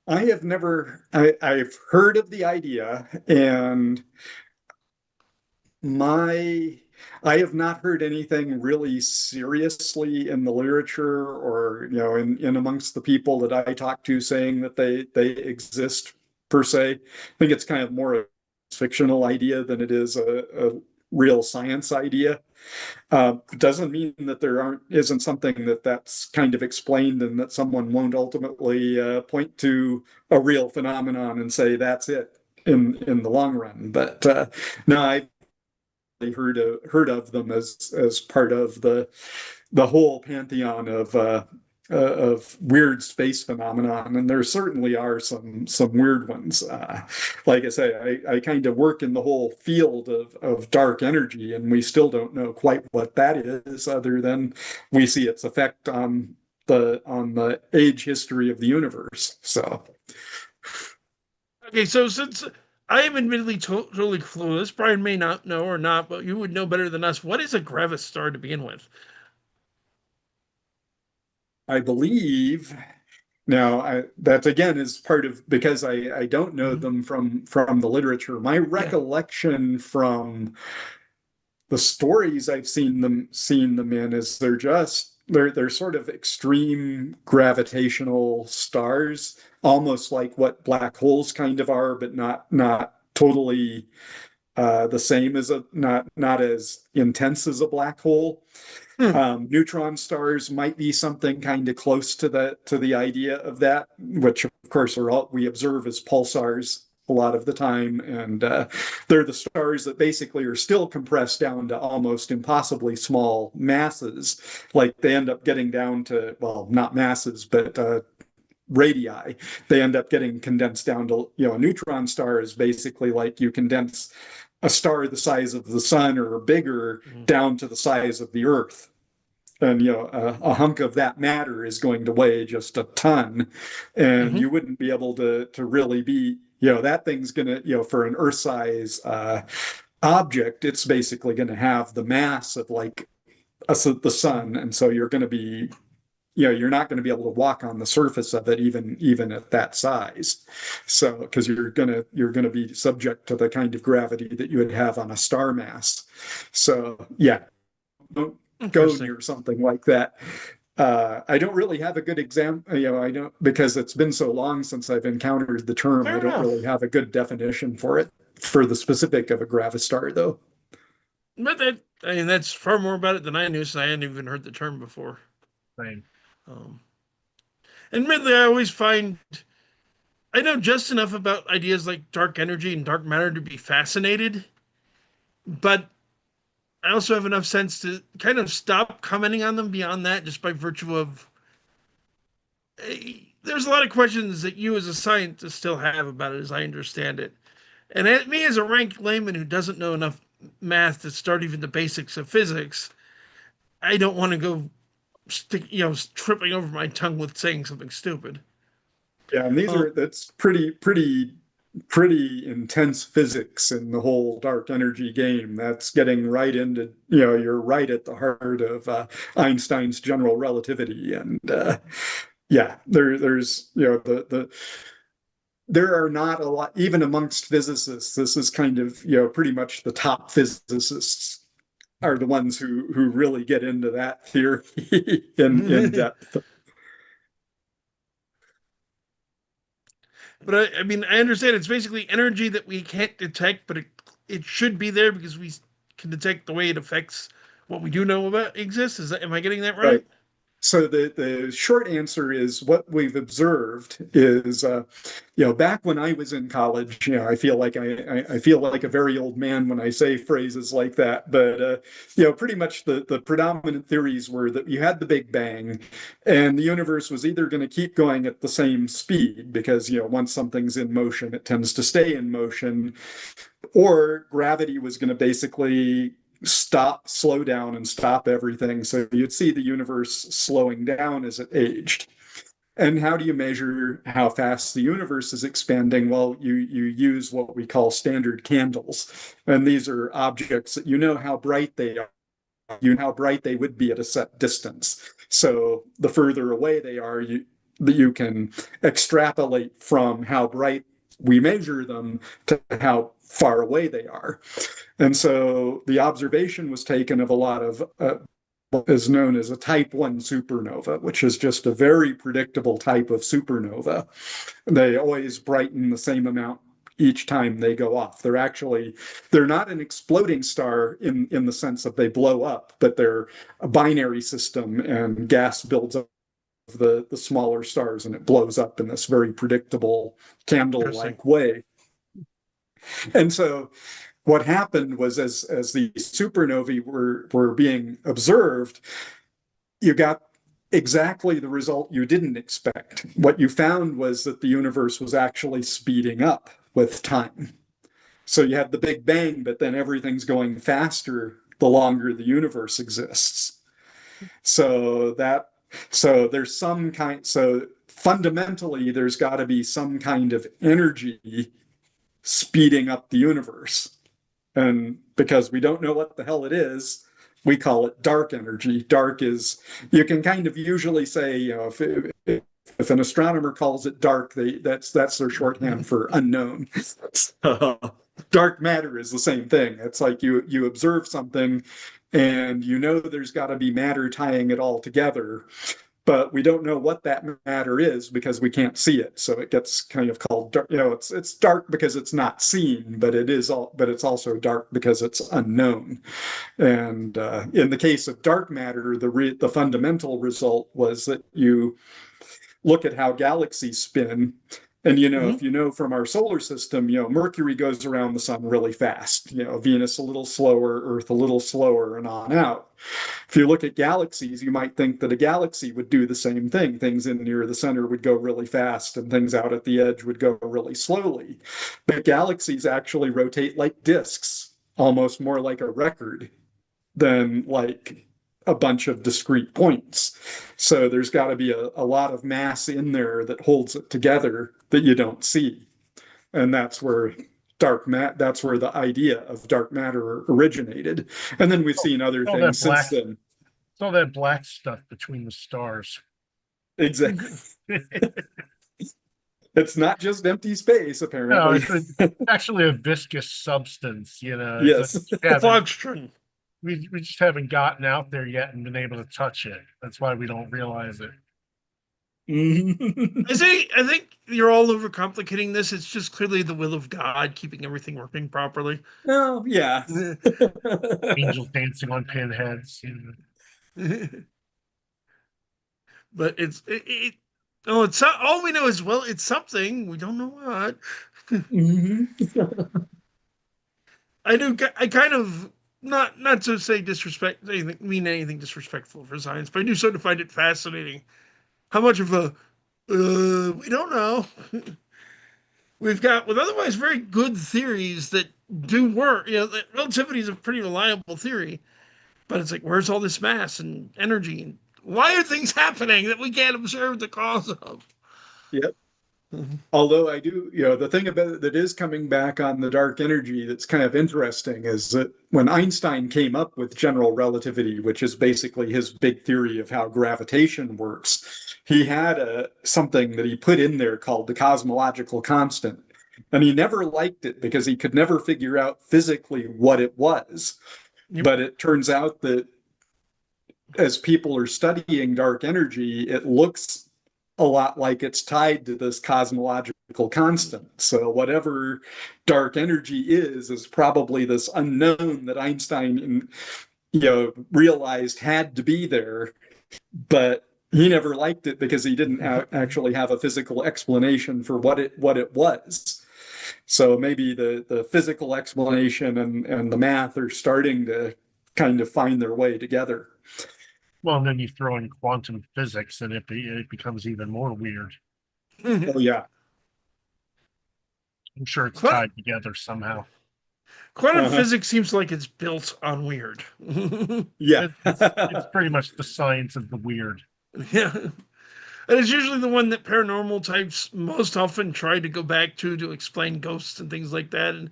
I've heard of the idea, and my I have not heard anything really seriously in the literature or in amongst the people that I talk to saying that they exist per se. I think it's kind of more a fictional idea than it is a real science idea. Doesn't mean that there isn't something that's kind of explained and that someone won't ultimately point to a real phenomenon and say that's it in the long run. But no, I heard of them as part of the whole pantheon of weird space phenomenon, and there certainly are some weird ones. Like I say, I kind of work in the whole field of dark energy, and we still don't know quite what that is, other than we see its effect on the age history of the universe. So Okay, so since I am admittedly totally clueless, Brian may not know or not, but you would know better than us. What is a Gravis star to begin with? I believe now that again is part of because I don't know Mhm. them from the literature. My Yeah. recollection from the stories I've seen them in is they're sort of extreme gravitational stars, almost like what black holes kind of are, but not totally the same as a not as intense as a black hole. Hmm. Neutron stars might be something kind of close to the idea of that, which of course are all we observe as pulsars a lot of the time, and they're the stars that basically are still compressed down to almost impossibly small masses. Like they end up getting down to well, not masses, but radii. They end up getting condensed down to a neutron star is basically like you condense a star the size of the sun or bigger Mhm. down to the size of the Earth, and a hunk of that matter is going to weigh just a ton, and Mhm. you wouldn't be able to really be that thing's gonna for an Earth size object, it's basically going to have the mass of like the sun, and so you're going to be you're not going to be able to walk on the surface of it even at that size, so because you're going to be subject to the kind of gravity that you would have on a star mass. So yeah, don't go Interesting. near something like that. I don't really have a good example, I don't because it's been so long since I've encountered the term. I Fair don't really enough. have a good definition for it for the specific of a gravistar, though. But I mean, that's far more about it than I knew, so I hadn't even heard the term before. Same. Um, Admittedly, I always find I know just enough about ideas like dark energy and dark matter to be fascinated, but I also have enough sense to kind of stop commenting on them beyond that, just by virtue of there's a lot of questions that you as a scientist still have about it, as I understand it. And me as a rank layman who doesn't know enough math to start even the basics of physics, I don't want to go tripping over my tongue with saying something stupid. Yeah, and Uh, that's pretty intense physics in the whole dark energy game. That's getting right into, you're right at the heart of Einstein's general relativity. And yeah, there's, there are not a lot, even amongst physicists, this is kind of, pretty much the top physicists are the ones who really get into that theory in but depth. I mean, I understand it's basically energy that we can't detect, but it should be there because we can detect the way it affects what we do know about exists. Am I getting that Right. right? So the short answer is what we've observed is, back when I was in college, I feel like I feel like a very old man when I say phrases like that, but pretty much the predominant theories were that you had the Big Bang, and the universe was either going to keep going at the same speed because once something's in motion, it tends to stay in motion, or gravity was going to basically slow down and stop everything. So you'd see the universe slowing down as it aged. And how do you measure how fast the universe is expanding? Well, you use what we call standard candles. And these are objects that you know how bright they are, you know how bright they would be at a set distance. So the further away they are, you can extrapolate from how bright we measure them to how far away they are. And so the observation was taken of a lot of is known as a type 1 supernova, which is just a very predictable type of supernova. They always brighten the same amount each time they go off. They're not an exploding star in the sense that they blow up, but they're a binary system, and gas builds up the smaller stars and it blows up in this very predictable Interesting. candle-like way. And so what happened was as the supernovae were being observed, you got exactly the result you didn't expect. What you found was that the universe was actually speeding up with time. So you have the Big Bang, but then everything's going faster the longer the universe exists. So that so there's some kind so fundamentally, there's got to be some kind of energy speeding up the universe. And because we don't know what the hell it is, we call it dark energy. Dark is, you can kind of usually say, if an astronomer calls it dark, that's their shorthand for unknown. So, dark matter is the same thing. It's like you observe something and you know there's got to be matter tying it all together, but we don't know what that matter is because we can't see it. So it gets kind of called dark. It's dark because it's not seen, but it's also dark because it's unknown. And in the case of dark matter, the fundamental result was that you look at how galaxies spin. And if you know from our solar system, Mercury goes around the sun really fast. Venus a little slower, Earth a little slower, and on out. If you look at galaxies, you might think that a galaxy would do the same thing. Things in near the center would go really fast, and things out at the edge would go really slowly. But galaxies actually rotate like disks, almost more like a record than like a bunch of discrete points. So there's got to be a lot of mass in there that holds it together that you don't see. And that's where that's where the idea of dark matter originated. And then we've seen other All things that since black, then. all that black stuff between the stars. Exactly. It's not just empty space, No, apparently. it's actually a viscous substance. Yes. Phlogiston. We just haven't gotten out there yet and been able to touch it. That's why we don't realize it. I think you're all overcomplicating this. It's just clearly the will of God keeping everything working properly. Oh, yeah. Angels dancing on pinheads. But oh, it's all we know is, well, it's something. We don't know what. I kind of, not to say mean anything disrespectful for science, but I do sort of find it fascinating how much of a we don't know. We've got with otherwise very good theories that do work. Relativity is a pretty reliable theory, but it's like, where's all this mass and energy, and why are things happening that we can't observe the cause of? Yep. Although I do, the thing about it that is coming back on the dark energy that's kind of interesting is that when Einstein came up with general relativity, which is basically his big theory of how gravitation works, he had something that he put in there called the cosmological constant. And he never liked it because he could never figure out physically what it was. Yep. But it turns out that as people are studying dark energy, it looks a lot like it's tied to this cosmological constant. So whatever dark energy is probably this unknown that Einstein, realized had to be there, but he never liked it because he didn't actually have a physical explanation for what it was. So maybe the physical explanation and the math are starting to kind of find their way together. Well, and then you throw in quantum physics and it becomes even more weird. Oh, yeah. I'm sure it's tied together somehow. Quantum physics seems like it's built on weird. Yeah. It's pretty much the science of the weird. Yeah. And it's usually the one that paranormal types most often try to go back to explain ghosts and things like that. And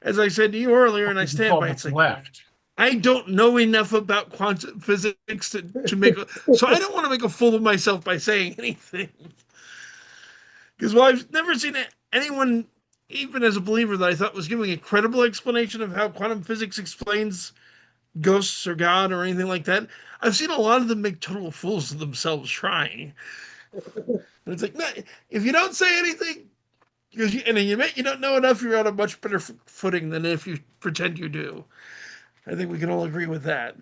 as I said to you earlier, and I stand by it, it's like, left. I don't know enough about quantum physics to make so I don't want to make a fool of myself by saying anything. Because I've never seen anyone, even as a believer, that I thought was giving a credible explanation of how quantum physics explains ghosts or God or anything like that. I've seen a lot of them make total fools of themselves trying. And it's like, no, if you don't say anything, and you don't know enough, you're on a much better footing than if you pretend you do. I think we can all agree with that.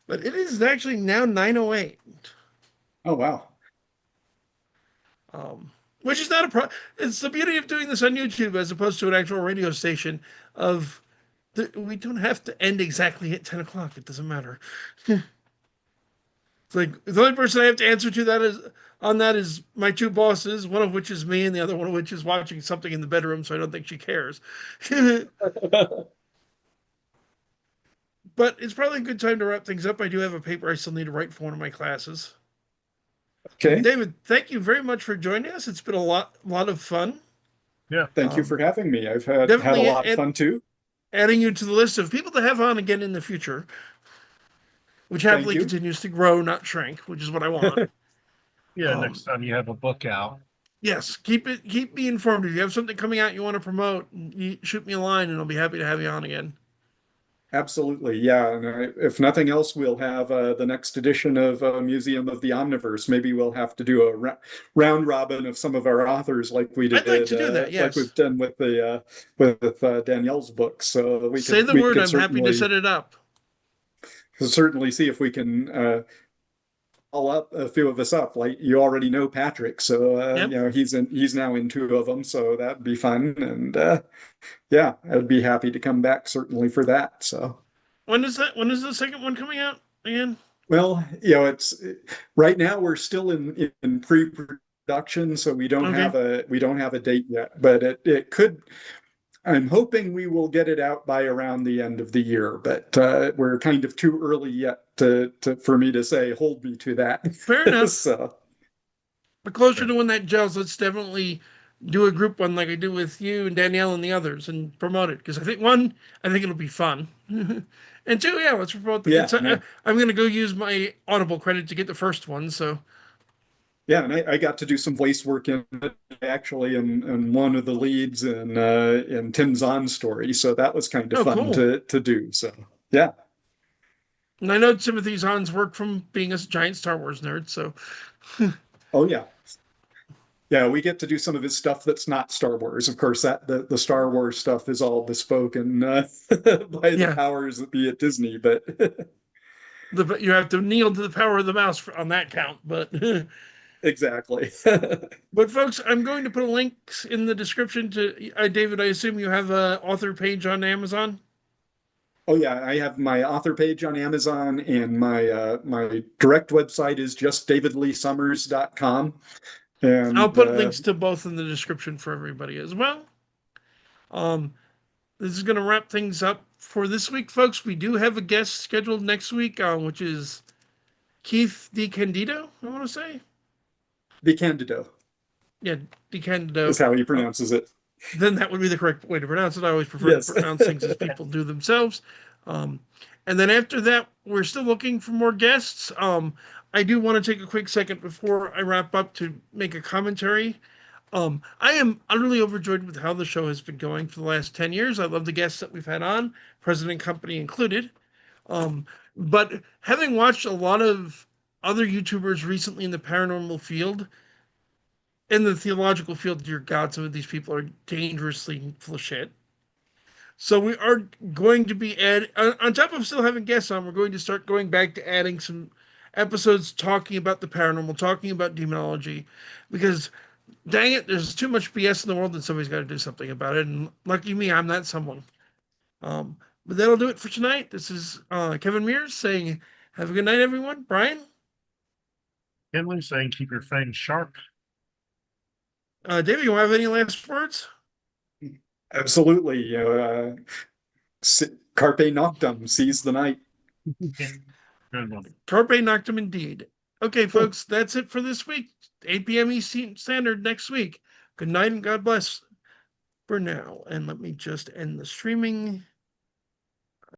But it is actually now 9:08. Oh, wow. Which is not a problem. It's the beauty of doing this on YouTube as opposed to an actual radio station. We don't have to end exactly at 10 o'clock. It doesn't matter. It's like the only person I have to answer to that is my two bosses, one of which is me, and the other one of which is watching something in the bedroom, so I don't think she cares. But But it's probably a good time to wrap things up. I do have a paper I still need to write for one of my classes. Okay. David, thank you very much for joining us. It's been a lot of fun. Yeah. Thank you Um, for having me. I've had a Definitely lot of fun too. adding you to the list of people to have on again in the future, which Thank happily you. continues to grow, not shrink, which is what I want. Yeah. Um, Next time you have a book out. yes, keep me informed. If you have something coming out you want to promote, you shoot me a line, and I'll be happy to have you on again. Absolutely. Yeah. And if nothing else, we'll have the next edition of Museum of the Omniverse. Maybe we'll have to do a round robin of some of our authors I'd like to do that. like we've Yes, done with Danielle's books. So say the we word. could I'm happy to set it up. certainly see if we can all up a few of us up. Like you already know Patrick, so Yep. he's now in two of them, so that'd be fun. And yeah, I'd be happy to come back certainly for that. So. When is that? When is the second one coming out again? Well, it's right now we're still in pre-production, so Okay, we don't have a date yet, but it could. I'm hoping we will get it out by around the end of the year, but we're kind of too early yet for me to say hold me to that. fair enough. So But closer Yeah. to when that gels, let's definitely do a group one like I do with you and Danielle and the others and promote it. Because I think it'll be fun. And two, yeah, let's promote. yeah, I'm gonna go use my Audible credit to get the first one. So, and I got to do some voice work in it actually in one of the leads in Tim Zahn's story, so that was kind of oh, fun cool. to do. So yeah. And I know Timothy Zahn's work from being a giant Star Wars nerd. So, Oh yeah. Yeah, we get to do some of his stuff that's not Star Wars. Of course, that the Star Wars stuff is all bespoken by the yeah, powers that be at Disney. But you have to kneel to the power of the mouse on that count. But exactly. but folks, I'm going to put links in the description to David. I assume you have a author page on Amazon. Oh yeah, I have my author page on Amazon, and my direct website is just davidleesummers.com. I'll And put links to both in the description for everybody as well. Um, this is going to wrap things up for this week, folks. We do have a guest scheduled next week, which is Keith DeCandido, I want to say. DeCandido Yeah, DeCandido. is how he Uh, pronounces it. then that would be the correct way to pronounce it. I always prefer to Yes. pronounce things as people do themselves. Um, and then after that, we're still looking for more guests. I do want to take a quick second before I wrap up to make a commentary. I am utterly overjoyed with how the show has been going for the last 10 years. I love the guests that we've had on, President Company included. But having watched a lot of other YouTubers recently in the paranormal field, in the theological field, dear God, some of these people are dangerously full of shit. So we are going to be on top of still having guests on, we're going to start going back to adding some episodes talking about the paranormal, talking about demonology, because dang it, there's too much BS in the world and somebody's got to do something about it. And lucky me, I'm not someone. But that'll do it for tonight. This is Kevin Mears saying, have a good night, everyone. Brian, Kenley saying keep your fangs sharp. David, you have any last words? Absolutely. Carpe noctem, seize the night. Good one. Carpe Noctem indeed. Okay, folks, that's it for this week. 8 p.m. Eastern Standard next week. Good night and God bless for now. And let me just end the streaming.